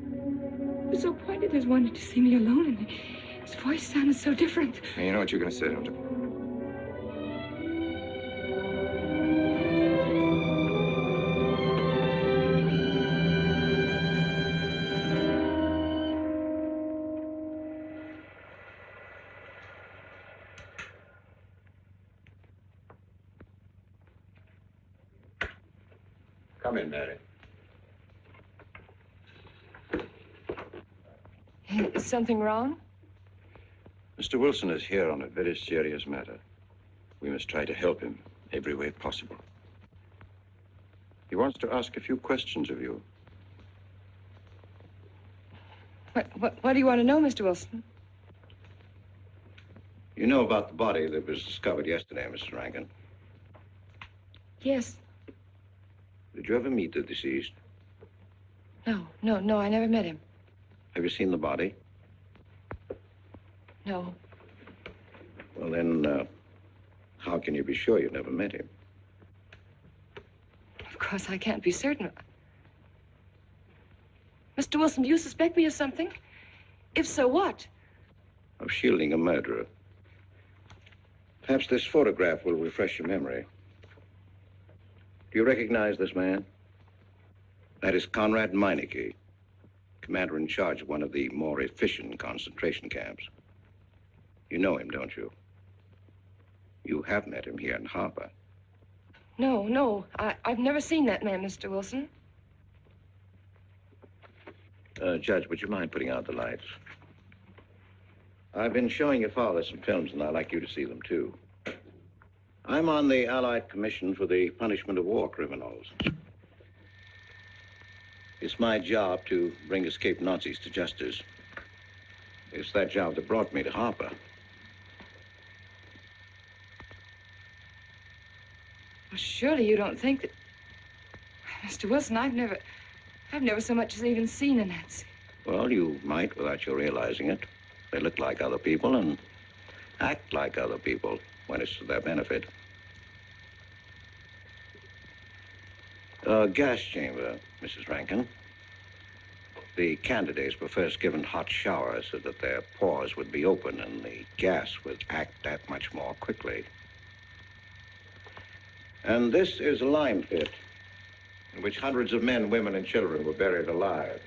He was so pointed as wanted to see me alone, and his voice sounded so different. And you know what you're going to say, don't you? Come in, Mary. Is something wrong? Mr. Wilson is here on a very serious matter. We must try to help him every way possible. He wants to ask a few questions of you. What do you want to know, Mr. Wilson? You know about the body that was discovered yesterday, Mrs. Rankin? Yes. Did you ever meet the deceased? No, I never met him. Have you seen the body? No. Well, then, how can you be sure you never met him? Of course, I can't be certain. Mr. Wilson, do you suspect me of something? If so, what? Of shielding a murderer. Perhaps this photograph will refresh your memory. Do you recognize this man? That is Conrad Meineke, commander in charge of one of the more efficient concentration camps. You know him, don't you? You have met him here in Harbor. No, I've never seen that man, Mr. Wilson. Judge, would you mind putting out the lights? I've been showing your father some films, and I'd like you to see them, too. I'm on the Allied Commission for the Punishment of War Criminals. It's my job to bring escaped Nazis to justice. It's that job that brought me to Harper. Well, surely you don't think that... Mr. Wilson, I've never so much as even seen a Nazi. Well, you might without your realizing it. They look like other people and act like other people when it's to their benefit. A gas chamber, Mrs. Rankin. The candidates were first given hot showers so that their pores would be open and the gas would act that much more quickly. And this is a lime pit in which hundreds of men, women, and children were buried alive.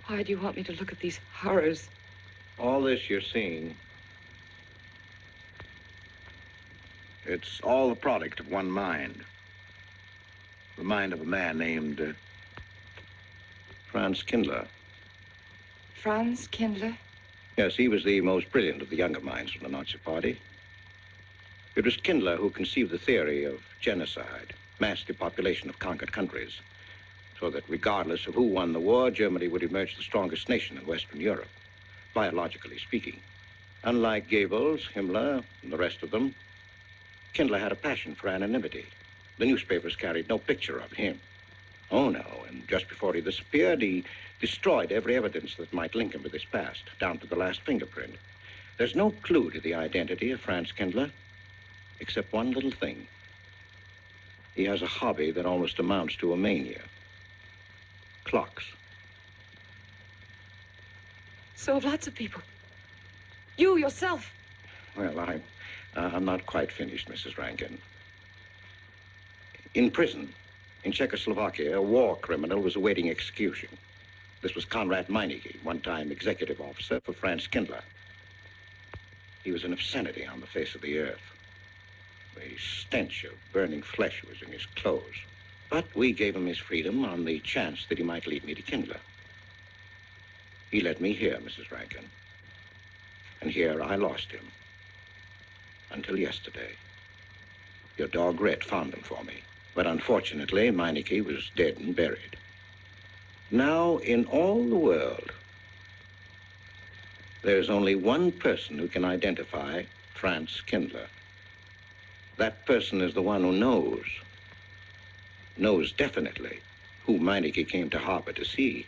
Why do you want me to look at these horrors? All this you're seeing, it's all the product of one mind. The mind of a man named Franz Kindler. Franz Kindler? Yes, he was the most brilliant of the younger minds from the Nazi Party. It was Kindler who conceived the theory of genocide, mass depopulation of conquered countries, so that regardless of who won the war, Germany would emerge the strongest nation in Western Europe, biologically speaking. Unlike Goebbels, Himmler, and the rest of them, Kindler had a passion for anonymity. The newspapers carried no picture of him. Oh, no, and just before he disappeared, he destroyed every evidence that might link him with his past, down to the last fingerprint. There's no clue to the identity of Franz Kindler, except one little thing. He has a hobby that almost amounts to a mania. Clocks. So have lots of people. You yourself. Well, I'm not quite finished, Mrs. Rankin. In prison, in Czechoslovakia, a war criminal was awaiting execution. This was Konrad Meineke, one-time executive officer for Franz Kindler. He was an obscenity on the face of the earth. The stench of burning flesh was in his clothes. But we gave him his freedom on the chance that he might lead me to Kindler. He led me here, Mrs. Rankin. And here I lost him. Until yesterday. Your dog Red found him for me. But unfortunately, Meineke was dead and buried. Now, in all the world, there's only one person who can identify Franz Kindler. That person is the one who knows definitely who Meineke came to harbor to see.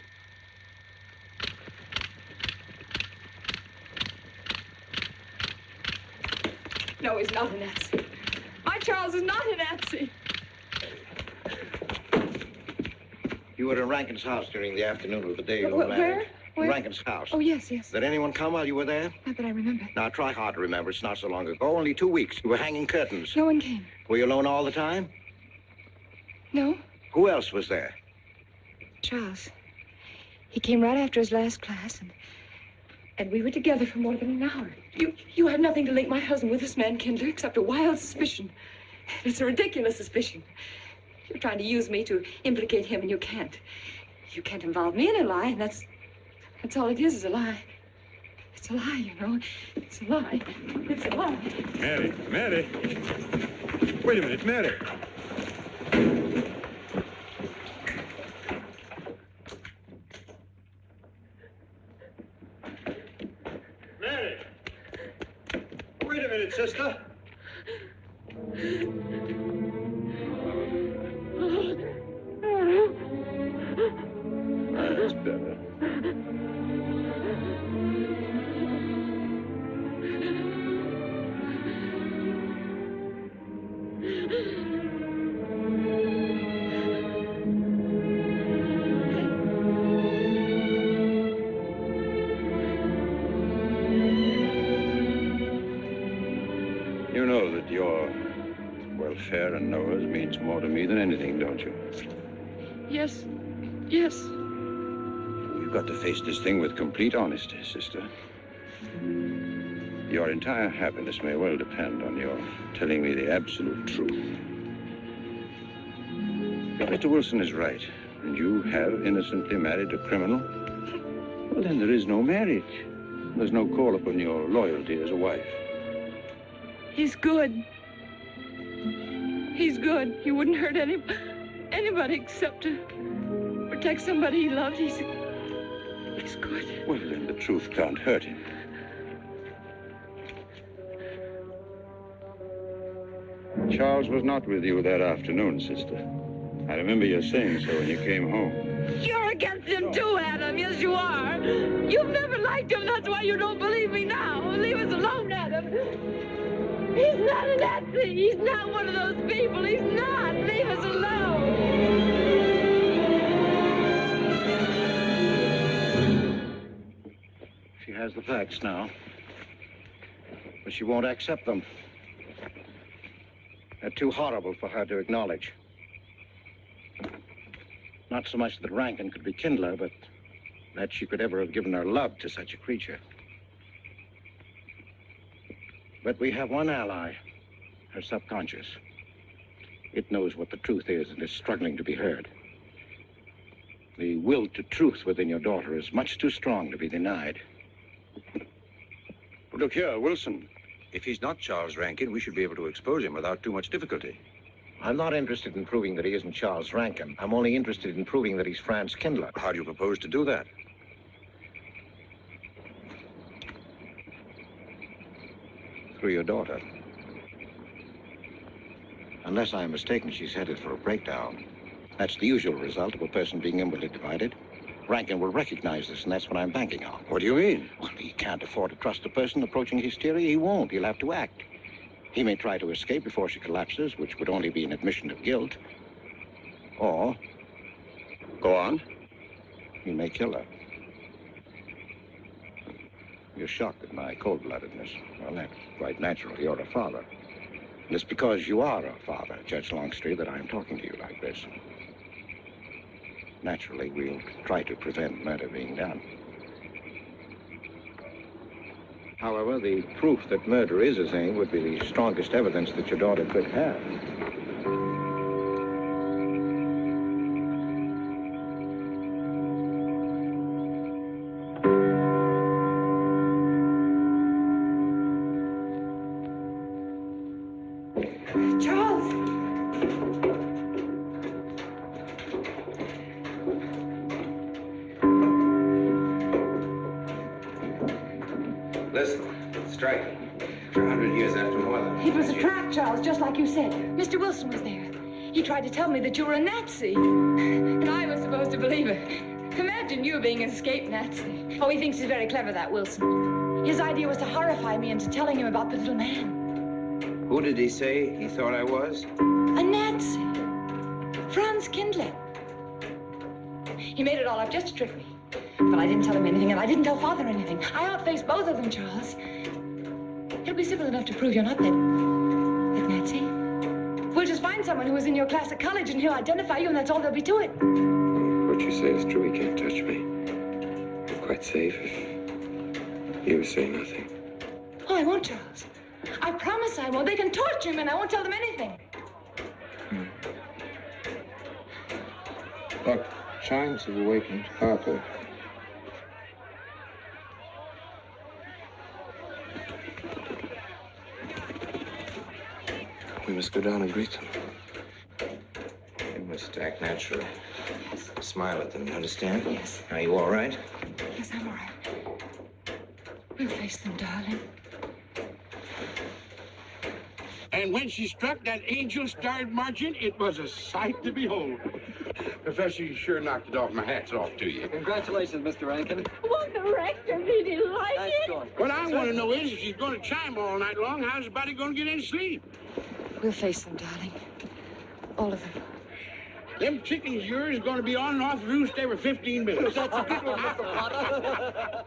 No, he's not a Nazi. My Charles is not a Nazi. You were at Rankin's house during the afternoon of the day you were married. Where? Where? Rankin's house. Oh, yes, yes. Did anyone come while you were there? Not that I remember. Now, try hard to remember. It's not so long ago. Only 2 weeks. You were hanging curtains. No one came. Were you alone all the time? No. Who else was there? Charles. He came right after his last class, and we were together for more than an hour. You have nothing to link my husband with this man, Kindler, except a wild suspicion. It's a ridiculous suspicion. You're trying to use me to implicate him, and you can't. You can't involve me in a lie, and that's all it is a lie. It's a lie, you know. It's a lie. It's a lie. Metty. Wait a minute, Metty. Metty. Wait a minute, sister. That's better. You know that your welfare and Noah's means more to me than anything, don't you? Yes. Yes. We've got to face this thing with complete honesty, sister. Your entire happiness may well depend on your telling me the absolute truth. If Mr. Wilson is right, and you have innocently married a criminal, well, then there is no marriage. There's no call upon your loyalty as a wife. He's good. He's good. He wouldn't hurt anybody except to protect somebody he loved. He's good. Well, then the truth can't hurt him. Charles was not with you that afternoon, sister. I remember you saying so when you came home. You're against him too, Adam. Yes, you are. You've never liked him. That's why you don't believe me now. Leave us alone, Adam. He's not a Nazi. He's not one of those people. He's not. Leave us alone. She has the facts now, but she won't accept them. They're too horrible for her to acknowledge. Not so much that Rankin could be Kindler, but that she could ever have given her love to such a creature. But we have one ally, her subconscious. It knows what the truth is and is struggling to be heard. The will to truth within your daughter is much too strong to be denied. Look here, Wilson. If he's not Charles Rankin, we should be able to expose him without too much difficulty. I'm not interested in proving that he isn't Charles Rankin. I'm only interested in proving that he's Franz Kindler. How do you propose to do that? Through your daughter. Unless I'm mistaken, she's headed for a breakdown. That's the usual result of a person being inwardly divided. Rankin will recognize this, and that's what I'm banking on. What do you mean? Well, he can't afford to trust a person approaching hysteria. He won't. He'll have to act. He may try to escape before she collapses, which would only be an admission of guilt. Or, Go on. he may kill her. You're shocked at my cold-bloodedness. Well, that's quite natural. You're a father. And it's because you are a father, Judge Longstreet, that I'm talking to you like this. Naturally, we'll try to prevent murder being done. However, the proof that murder is his aim would be the strongest evidence that your daughter could have. Just like you said. Mr. Wilson was there. He tried to tell me that you were a Nazi. And I was supposed to believe it. Imagine you being an escaped Nazi. Oh, he thinks he's very clever, that Wilson. His idea was to horrify me into telling him about the little man. Who did he say he thought I was? A Nazi. Franz Kindler. He made it all up just to trick me. But I didn't tell him anything, and I didn't tell Father anything. I outfaced both of them, Charles. He'll be simple enough to prove you're not that Nazi. We'll just find someone who was in your class at college, and he'll identify you, and that's all there'll be to it. What you say is true. He can't touch me. I'm quite safe if you say nothing. Oh, I won't, Charles. I promise I won't. They can torture him, and I won't tell them anything. Look, signs have awakened Parker. We must go down and greet them. We must act naturally. Smile at them, you understand? Yes. Are you all right? Yes, I'm all right. We'll face them, darling. And when she struck that angel-starred margin, it was a sight to behold. Professor, you sure knocked it off. My hat's off to you. Congratulations, Mr. Rankin. Won't the rector really like it? What I want to know is, if she's going to chime all night long, how's the body going to get any sleep? We'll face them, darling. All of them. Them chickens of yours are going to be on and off the roost every 15 minutes. That's a good one, Mr. Potter.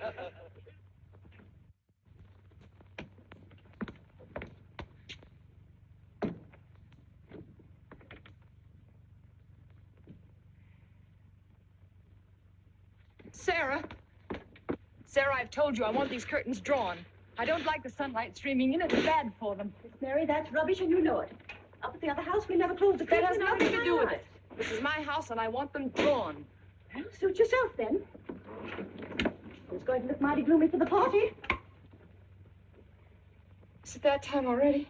Sarah. Sarah, I've told you I want these curtains drawn. I don't like the sunlight streaming in. It's bad for them. Miss Mary, that's rubbish, and you know it. Up at the other house, we never closed the That curtains. has nothing to do with it. This is my house, and I want them drawn. Well, suit yourself, then. It's going to look mighty gloomy for the party. Is it that time already?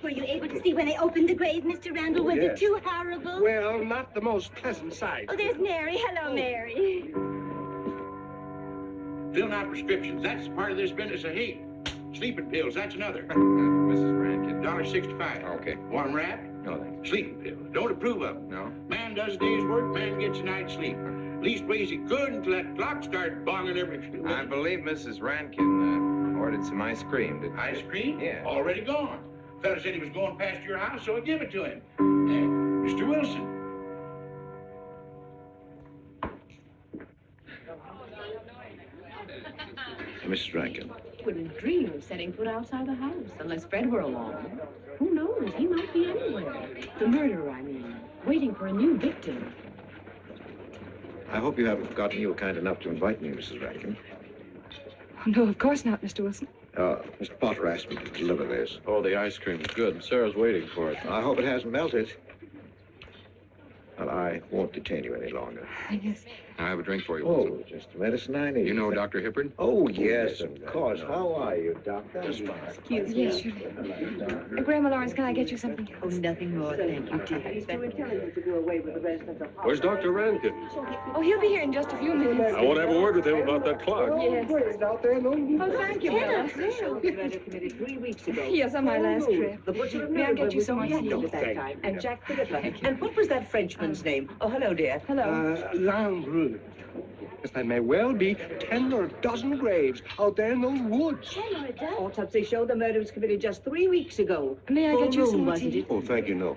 Were you able to see when they opened the grave, Mr. Randall? Was it too horrible? Well, not the most pleasant sight. Oh, there's Mary. Hello, Mary. Filling out prescriptions, that's part of this business of hate. Sleeping pills, that's another. Mrs. Rankin. $1.65. Okay. One wrap? No, thank you. Sleeping pills. Don't approve of them. No? Man does a day's work, man gets a night's sleep. Leastways he could until that clock started bonging every few minutes. I believe Mrs. Rankin ordered some ice cream. Ice cream? Yeah. Already gone. Fella said he was going past your house, so I give it to him. Mr. Wilson. Mrs. Rankin. Wouldn't dream of setting foot outside the house unless Fred were along. Who knows? He might be anywhere. The murderer, I mean, waiting for a new victim. I hope you haven't forgotten you were kind enough to invite me, Mrs. Rankin. Oh, no, of course not, Mr. Wilson. Mr. Potter asked me to deliver this. Oh, the ice cream's good. Sarah's waiting for it. I hope it hasn't melted. Well, I won't detain you any longer. Yes. I have a drink for you, Oh, Wilson. just the medicine I need. You know Dr. Hippard? Oh, yes, of course. How are you, Doctor? Excuse me. Yes, sure. Grandma Lawrence, can I get you something else? Oh, nothing more, thank you, dear. He's too intelligent to do away with the residents of Where's Dr. Rankin? Oh, he'll be here in just a few minutes. I want to have a word with him about that clock. Yes. Oh, thank you, Bella. Committed 3 weeks ago. Yes, on my last trip. The butcher of May I get you was some on hand tea? at that time. And Jack Philippa. And what was that Frenchman's name? Oh, hello, dear. Hello. Lambrou. Yes, there may well be 10 or a dozen graves out there in those woods. 10 or a dozen? Autopsy showed the murder was committed just 3 weeks ago. May I Full get you some moon, more wasn't tea? it? Oh, thank you, no.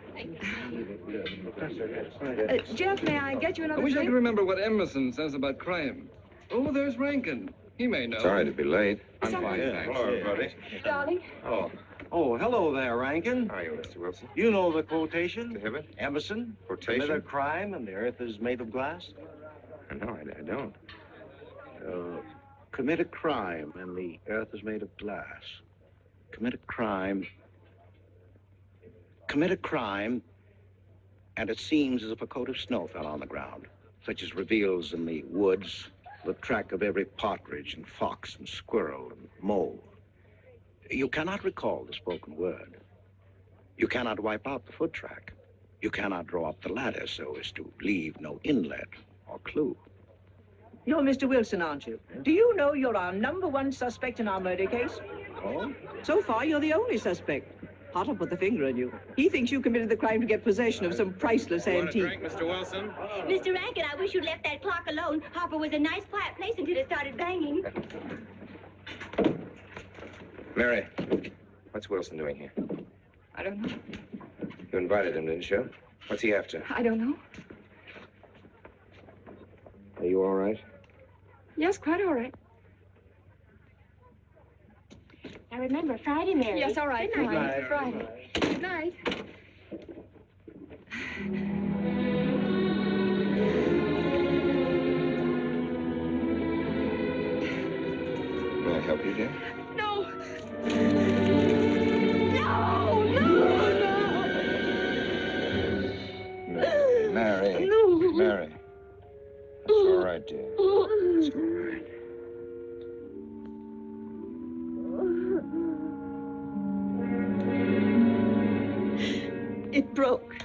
Jeff, may I get you I another wish I drink? could remember what Emerson says about crime. Oh, there's Rankin. He may know. Sorry to be late. I'm fine, thanks. Hello, everybody. Darling. Oh, hello there, Rankin. How are you, Mr. Wilson? You know the quotation? To have it? Emerson? Quotation? Commit a crime and the earth is made of glass? No, I don't. Commit a crime and the earth is made of glass. Commit a crime, and it seems as if a coat of snow fell on the ground, such as reveals in the woods the track of every partridge and fox and squirrel and mole. You cannot recall the spoken word. You cannot wipe out the foot track. You cannot draw up the ladder so as to leave no inlet or clue. You're Mr. Wilson, aren't you? Do you know you're our #1 suspect in our murder case? Oh? So far, you're the only suspect. Hartle put the finger on you. He thinks you committed the crime to get possession of some priceless antique. Drink, Mr. Wilson? Mr. Rankin, I wish you'd left that clock alone. Harper was a nice, quiet place until it started banging. Mary, what's Wilson doing here? I don't know. You invited him, didn't you? What's he after? I don't know. Are you all right? Yes, quite all right. Now remember, Friday, Mary. Yes, all right. Good night. Friday. Friday. Good night. May I help you, dear? No. Mary. No. Mary. It's all right, dear. It's all right. It broke,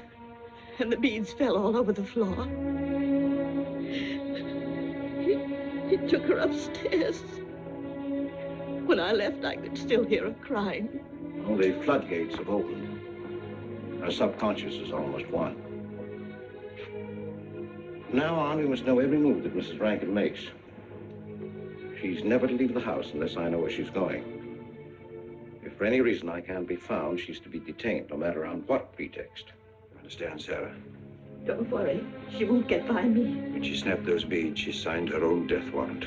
and the beads fell all over the floor. He took her upstairs. When I left, I could still hear her crying. Well, the floodgates have opened. Our subconscious is almost won. From now on, we must know every move that Mrs. Rankin makes. She's never to leave the house unless I know where she's going. If for any reason I can't be found, she's to be detained, no matter on what pretext. Understand, Sarah? Don't worry. She won't get by me. When she snapped those beads, she signed her own death warrant.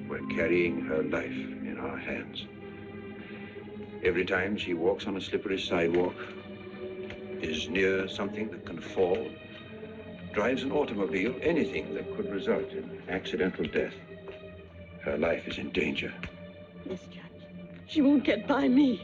We're carrying her life in our hands. Every time she walks on a slippery sidewalk, is near something that can fall, drives an automobile, anything that could result in accidental death, her life is in danger. Yes, Judge. She won't get by me.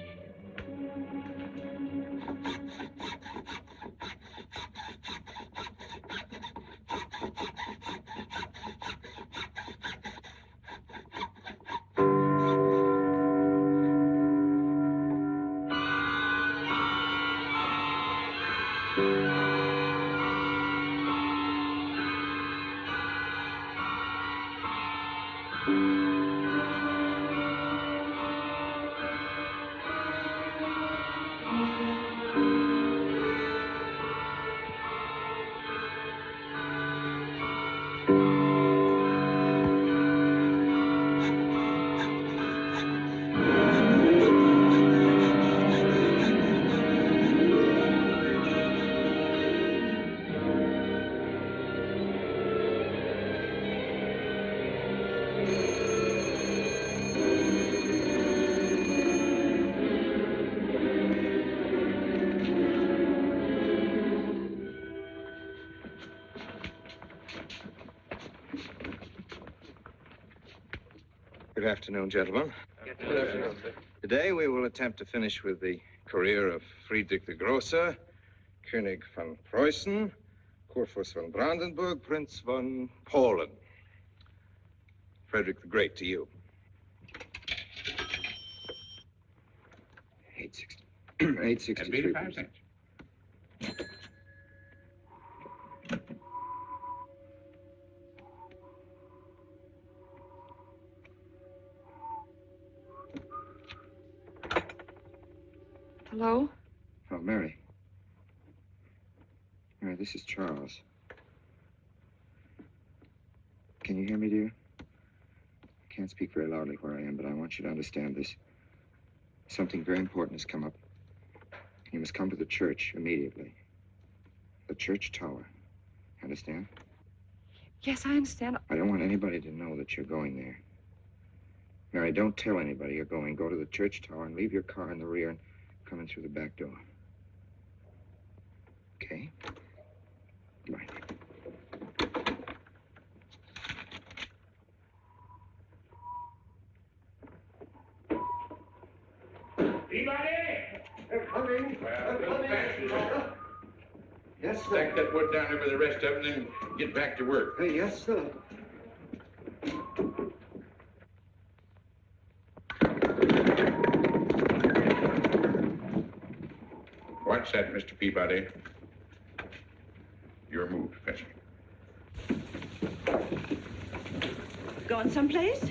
Good afternoon, gentlemen. Good afternoon, sir. Today we will attempt to finish with the career of Friedrich the Großer, König von Preußen, Kurfürst von Brandenburg, Prince von Polen. Frederick the Great to you. 863. 85 cents. Hello? Oh, Mary. Mary, this is Charles. Can you hear me, dear? I can't speak very loudly where I am, but I want you to understand this. Something very important has come up. You must come to the church immediately. The church tower. Understand? Yes, I understand. I don't want anybody to know that you're going there. Mary, don't tell anybody you're going. Go to the church tower and leave your car in the rear and come in through the back door. Okay? Right. Anybody? They're coming. Well, They're coming. Yes, sir. Stack that wood down there with the rest of them, then get back to work. Hey, yes, sir. What's that, Mr. Peabody? Your move, Professor. Going someplace?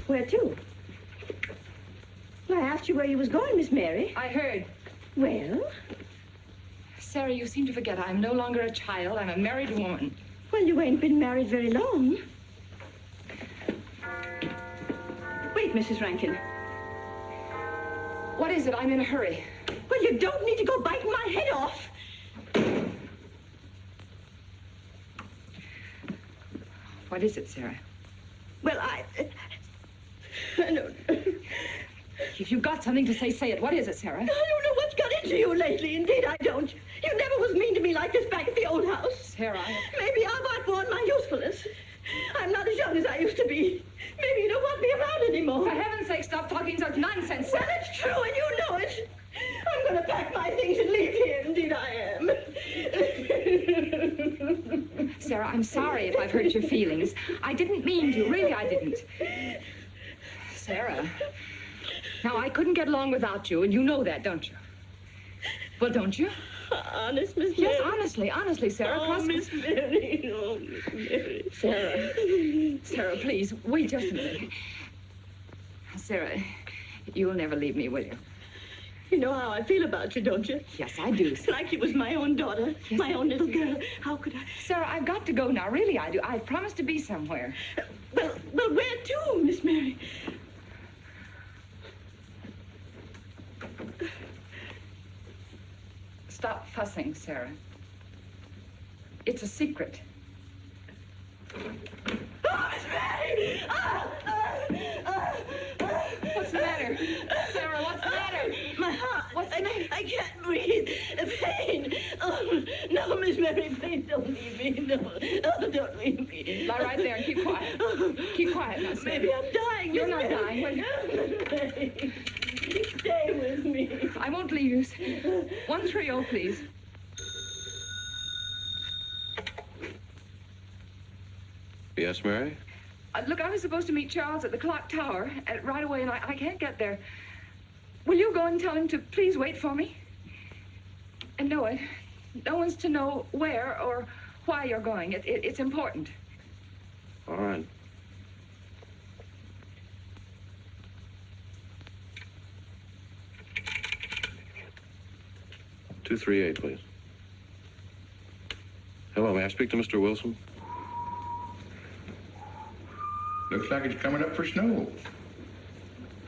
Where to? Well, I asked you where you was going, Miss Mary. I heard. Well? Sarah, you seem to forget I'm no longer a child. I'm a married woman. Well, you ain't been married very long. Wait, Mrs. Rankin. What is it? I'm in a hurry. Well, you don't need to go biting my head off. What is it, Sarah? Well, I don't... If you've got something to say, say it. What is it, Sarah? I don't know what's got into you lately. Indeed, I don't. You never was mean to me like this back at the old house. Sarah, Maybe I've outworn my usefulness. I'm not as young as I used to be. Maybe you don't want me around anymore. For heaven's sake, stop talking such nonsense, Sarah. Well, it's true, and you know it. I'm going to pack my things and leave here. Indeed, I am. Sarah, I'm sorry if I've hurt your feelings. I didn't mean to. Really, I didn't. Sarah. Now, I couldn't get along without you, and you know that, don't you? Well, don't you? Honest, Miss Mary? Yes, honestly, Sarah. Oh, Miss Mary. Oh, Miss Mary. Sarah, please, wait just a minute. Sarah, you'll never leave me, will you? You know how I feel about you, don't you? Yes, I do. It's like you was my own daughter, Yes, my own little girl. How could I? Sarah, I've got to go now. Really, I do. I've promised to be somewhere. Well, where to, Miss Mary? Stop fussing, Sarah. It's a secret. Oh, Miss Mary! What's the matter? Sarah, what's the matter? My heart. What's the matter? I can't breathe. Pain. Oh, no, Miss Mary, please don't leave me. No, oh, don't leave me. Lie right there and keep quiet. Keep quiet now, Sarah. Maybe I'm dying. You're Miss not Mary. dying, will you? Stay with me. I won't leave you. 130, please. Yes, Mary? Look, I was supposed to meet Charles at the clock tower right away, and I can't get there. Will you go and tell him to please wait for me? And no one's to know where or why you're going. It's important. All right. "238, please. Hello, may I speak to Mr. Wilson? Looks like it's coming up for snow.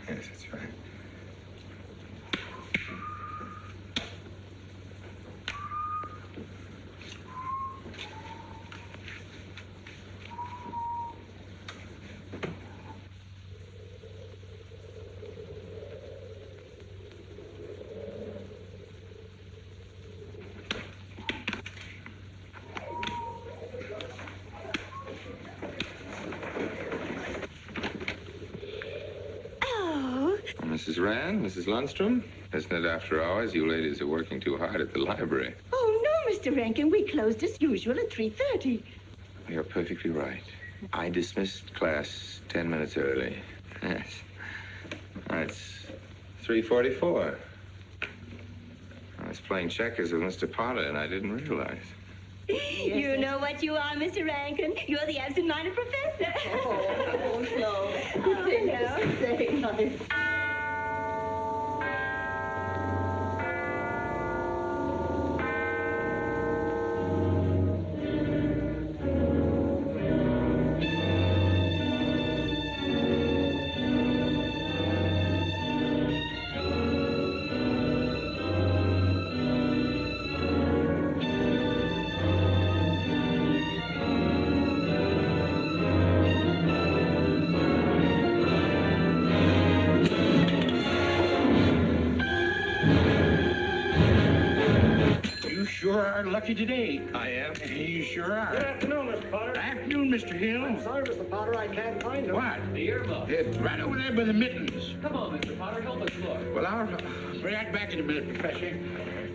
Yes, that's right. Mrs. Rand, Mrs. Lundstrom, isn't it after hours? You ladies are working too hard at the library. Oh, no, Mr. Rankin. We closed as usual at 3:30. You're perfectly right. I dismissed class 10 minutes early. Yes. It's 3:44. I was playing checkers with Mr. Potter, and I didn't realize. You know what you are, Mr. Rankin. You're the absent-minded professor. Oh, no. Hello. lucky today. I am? You sure are. Good afternoon, Mr. Potter. Afternoon, Mr. Hill. I'm sorry, Mr. Potter, I can't find him. What? The earmuff. It's right over there by the mittens. Come on, Mr. Potter, help us look. Well, I'll be right back in a minute, Professor.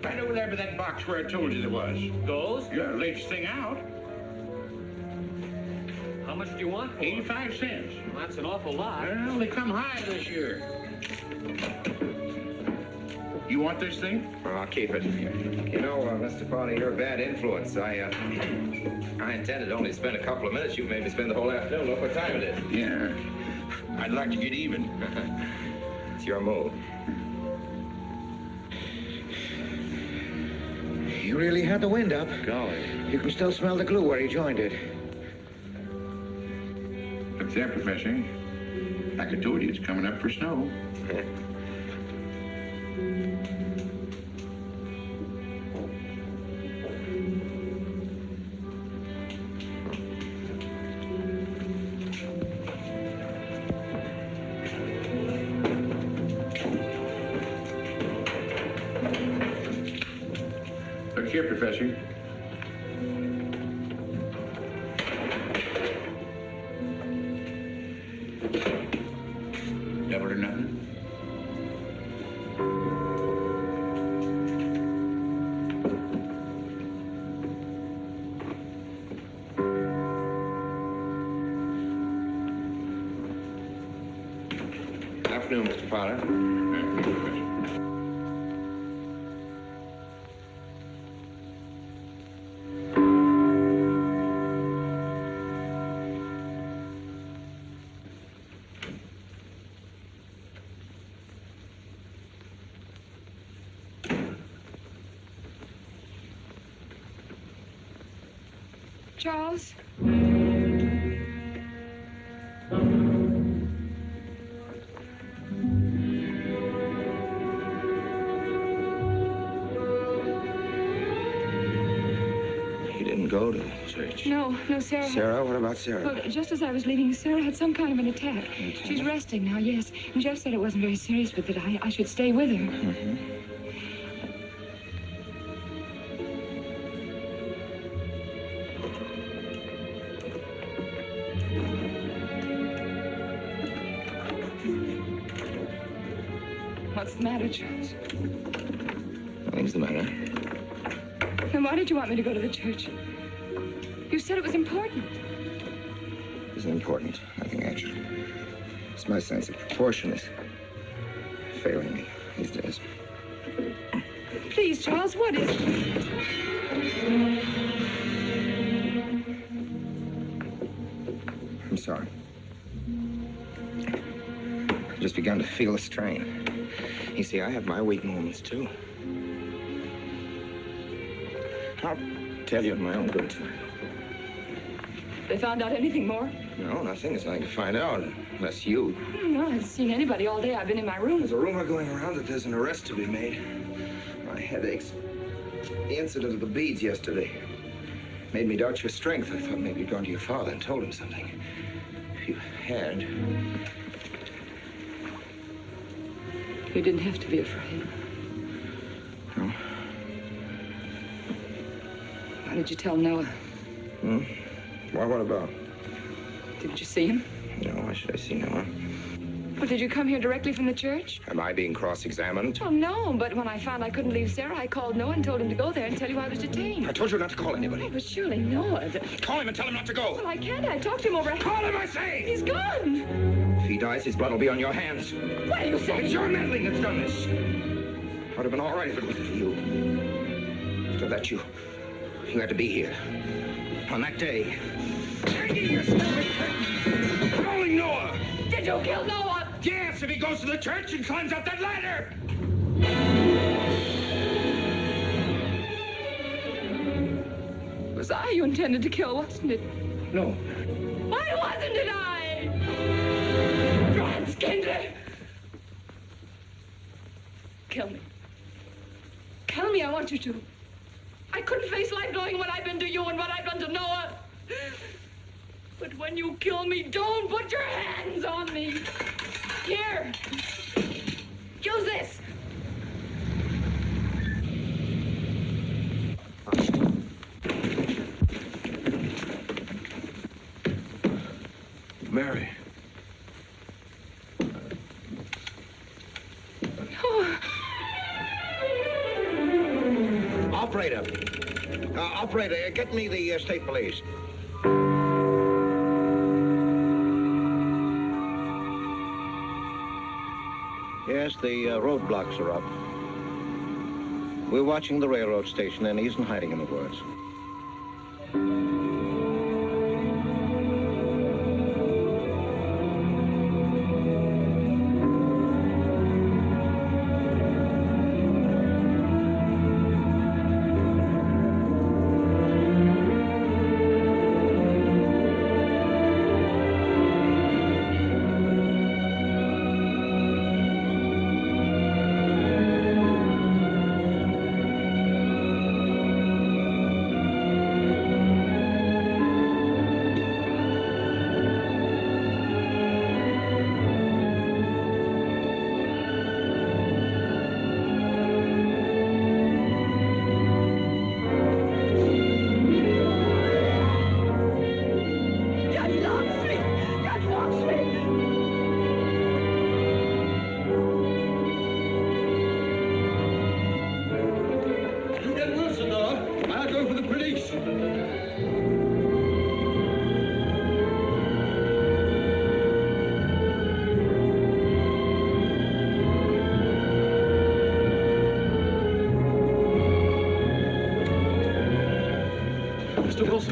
Right over there by that box where I told you there was. Those? Yeah, latest thing out. How much do you want for 85 cents. Well, that's an awful lot. Well, they come high this year. You want this thing? Well, I'll keep it. You know, Mr. Potter, you're a bad influence. I intended only to spend a couple of minutes. You made me spend the whole afternoon. Look what time it is. Yeah. I'd like to get even. It's your move. You really had the wind up. Golly. You can still smell the glue where he joined it. Look there, Professor. Like I told you, it's coming up for snow. Look here, Professor. Double or nothing? Afternoon, Mr. Potter. Charles? He didn't go to the church. No, Sarah. Sarah? What about Sarah? Well, just as I was leaving, Sarah had some kind of an attack. She's resting now, yes. And Jeff said it wasn't very serious, but that I should stay with her. Mm-hmm. What's the matter, Charles? Nothing's the matter. Then why did you want me to go to the church? You said it was important. It isn't important. Nothing actually. It's my sense of proportion is failing me these days. Please, Charles, what is it? I'm sorry. I've just begun to feel the strain. You see, I have my weak moments, too. I'll tell you in my own good time. They found out anything more? No, nothing. There's nothing to find out, unless you. No, I haven't seen anybody all day. I've been in my room. There's a rumor going around that there's an arrest to be made. My head aches. The incident of the beads yesterday made me doubt your strength. I thought maybe you'd gone to your father and told him something. If you had... You didn't have to be afraid. No? Why did you tell Noah? Hmm? Why, what about? Didn't you see him? No, why should I see Noah? Well, did you come here directly from the church? Am I being cross-examined? Oh, no, but when I found I couldn't leave Sarah, I called Noah and told him to go there and tell you I was detained. I told you not to call anybody. Oh, but surely Noah... Call him and tell him not to go. Well, I can't. I talked to him over... Call him, I say! He's gone! If he dies, his blood will be on your hands. What are you saying? It's your meddling that's done this. I'd have been all right if it wasn't for you. After that, you had to be here. On that day. Hanging yourself. Calling Noah. Did you kill Noah? Yes, if he goes to the church and climbs up that ladder. It was I you intended to kill, wasn't it? No. Why wasn't it I? Franz Kindler! Kill me. Kill me, I want you to. I couldn't face life knowing what I've been to you and what I've done to Noah. But when you kill me, don't put your hands on me. Here. Use this. Huston. Mary. Operator. Operator, get me the state police. Yes, the roadblocks are up. We're watching the railroad station, and he isn't hiding in the woods.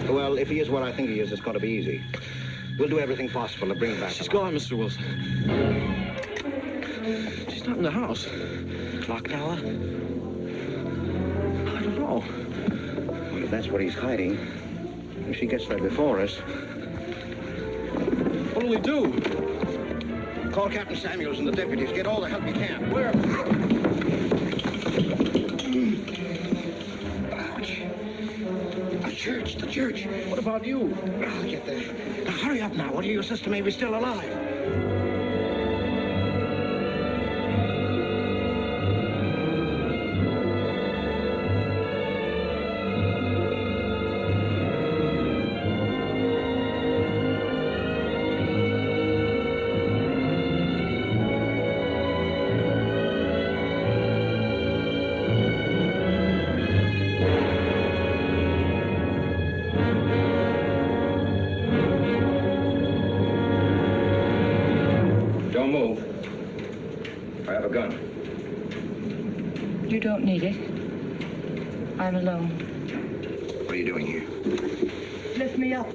Well, if he is what I think he is, it's going to be easy. We'll do everything possible to bring him back. She's gone, Mr. Wilson. She's not in the house. Clock tower? I don't know. Well, if that's what he's hiding, if she gets there before us... What'll we do? Call Captain Samuels and the deputies. Get all the help you can. Where? The church. What about you? I'll get there. Now, hurry up now. What do your sister may be still alive? You don't need it. I'm alone. What are you doing here? Lift me up.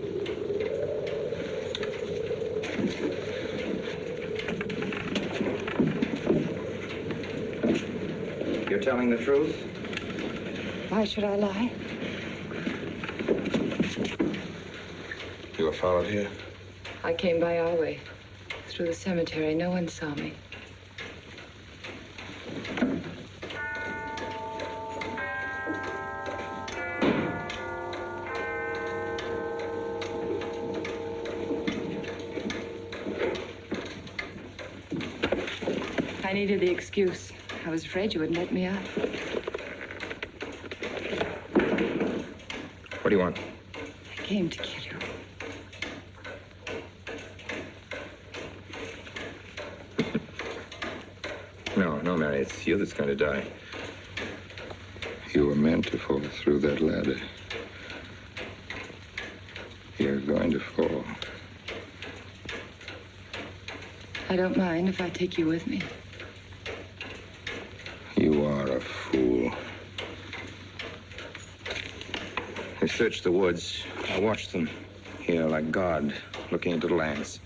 You're telling the truth? Why should I lie? You were followed here? I came by our way. Through the cemetery. No one saw me. I needed the excuse. I was afraid you wouldn't let me out. What do you want? I came to kill you. No, Mary, it's you that's going to die. You were meant to fall through that ladder. You're going to fall. I don't mind if I take you with me. You are a fool. They searched the woods. I watched them here like God, looking into the lands.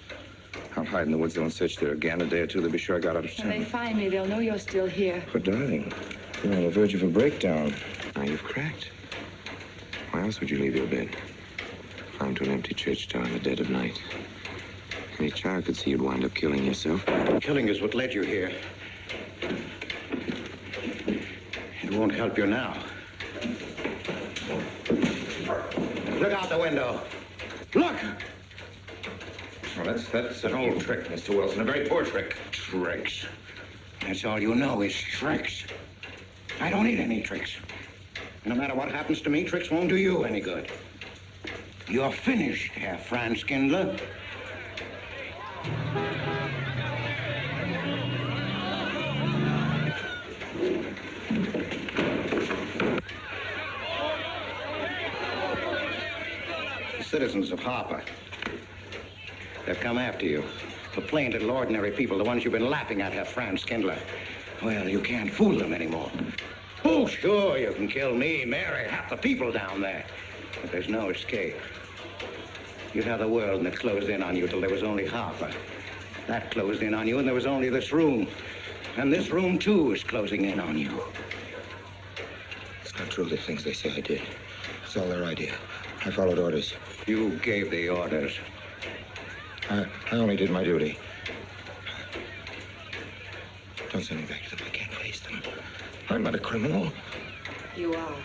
I'll hide in the woods. They won't search there again. A day or two, they'll be sure I got out of town. When they find me, they'll know you're still here. But, darling, you're on the verge of a breakdown. Now you've cracked. Why else would you leave your bed? Climb to an empty church tower in the dead of night. Any child could see you'd wind up killing yourself. Killing is what led you here. It won't help you now. Look out the window. Look! Well, that's an old trick, Mr. Wilson. A very poor trick. Tricks. That's all you know is tricks. I don't need any tricks. No matter what happens to me, tricks won't do you any good. You're finished, Herr Franz Kindler. citizens of Harper. They've come after you. The plain little ordinary people, the ones you've been laughing at, have Franz Kindler. Well, you can't fool them anymore. Oh, sure, you can kill me, Mary, half the people down there. But there's no escape. You have the world, and it closed in on you till there was only Harper. That closed in on you, and there was only this room. And this room, too, is closing in on you. It's not true, the things they say I did. It's all their idea. I followed orders. You gave the orders. I only did my duty. Don't send me back to them. I can't face them. I'm not a criminal. You are.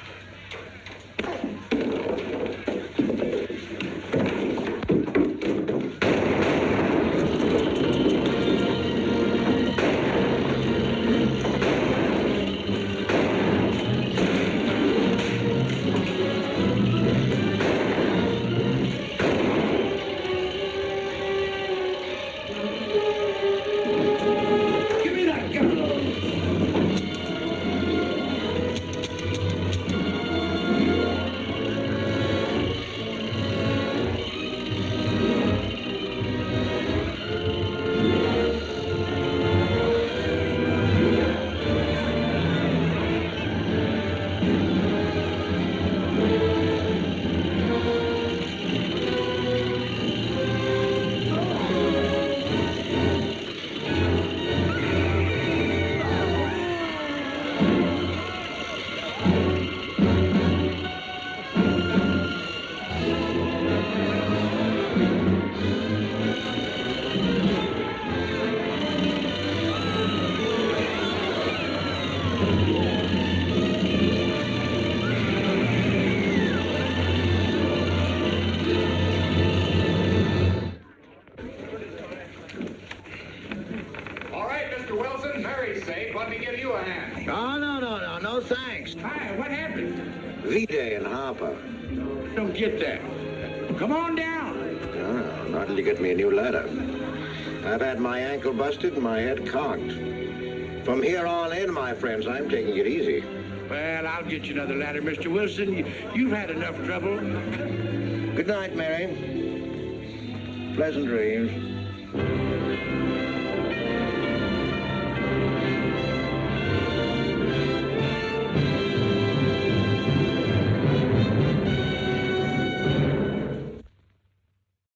V-Day in Harper. Don't get that. Come on down. Oh, not till you get me a new ladder. I've had my ankle busted and my head conked. From here on in, my friends, I'm taking it easy. Well, I'll get you another ladder, Mr. Wilson. You've had enough trouble. Good night, Mary. Pleasant dreams.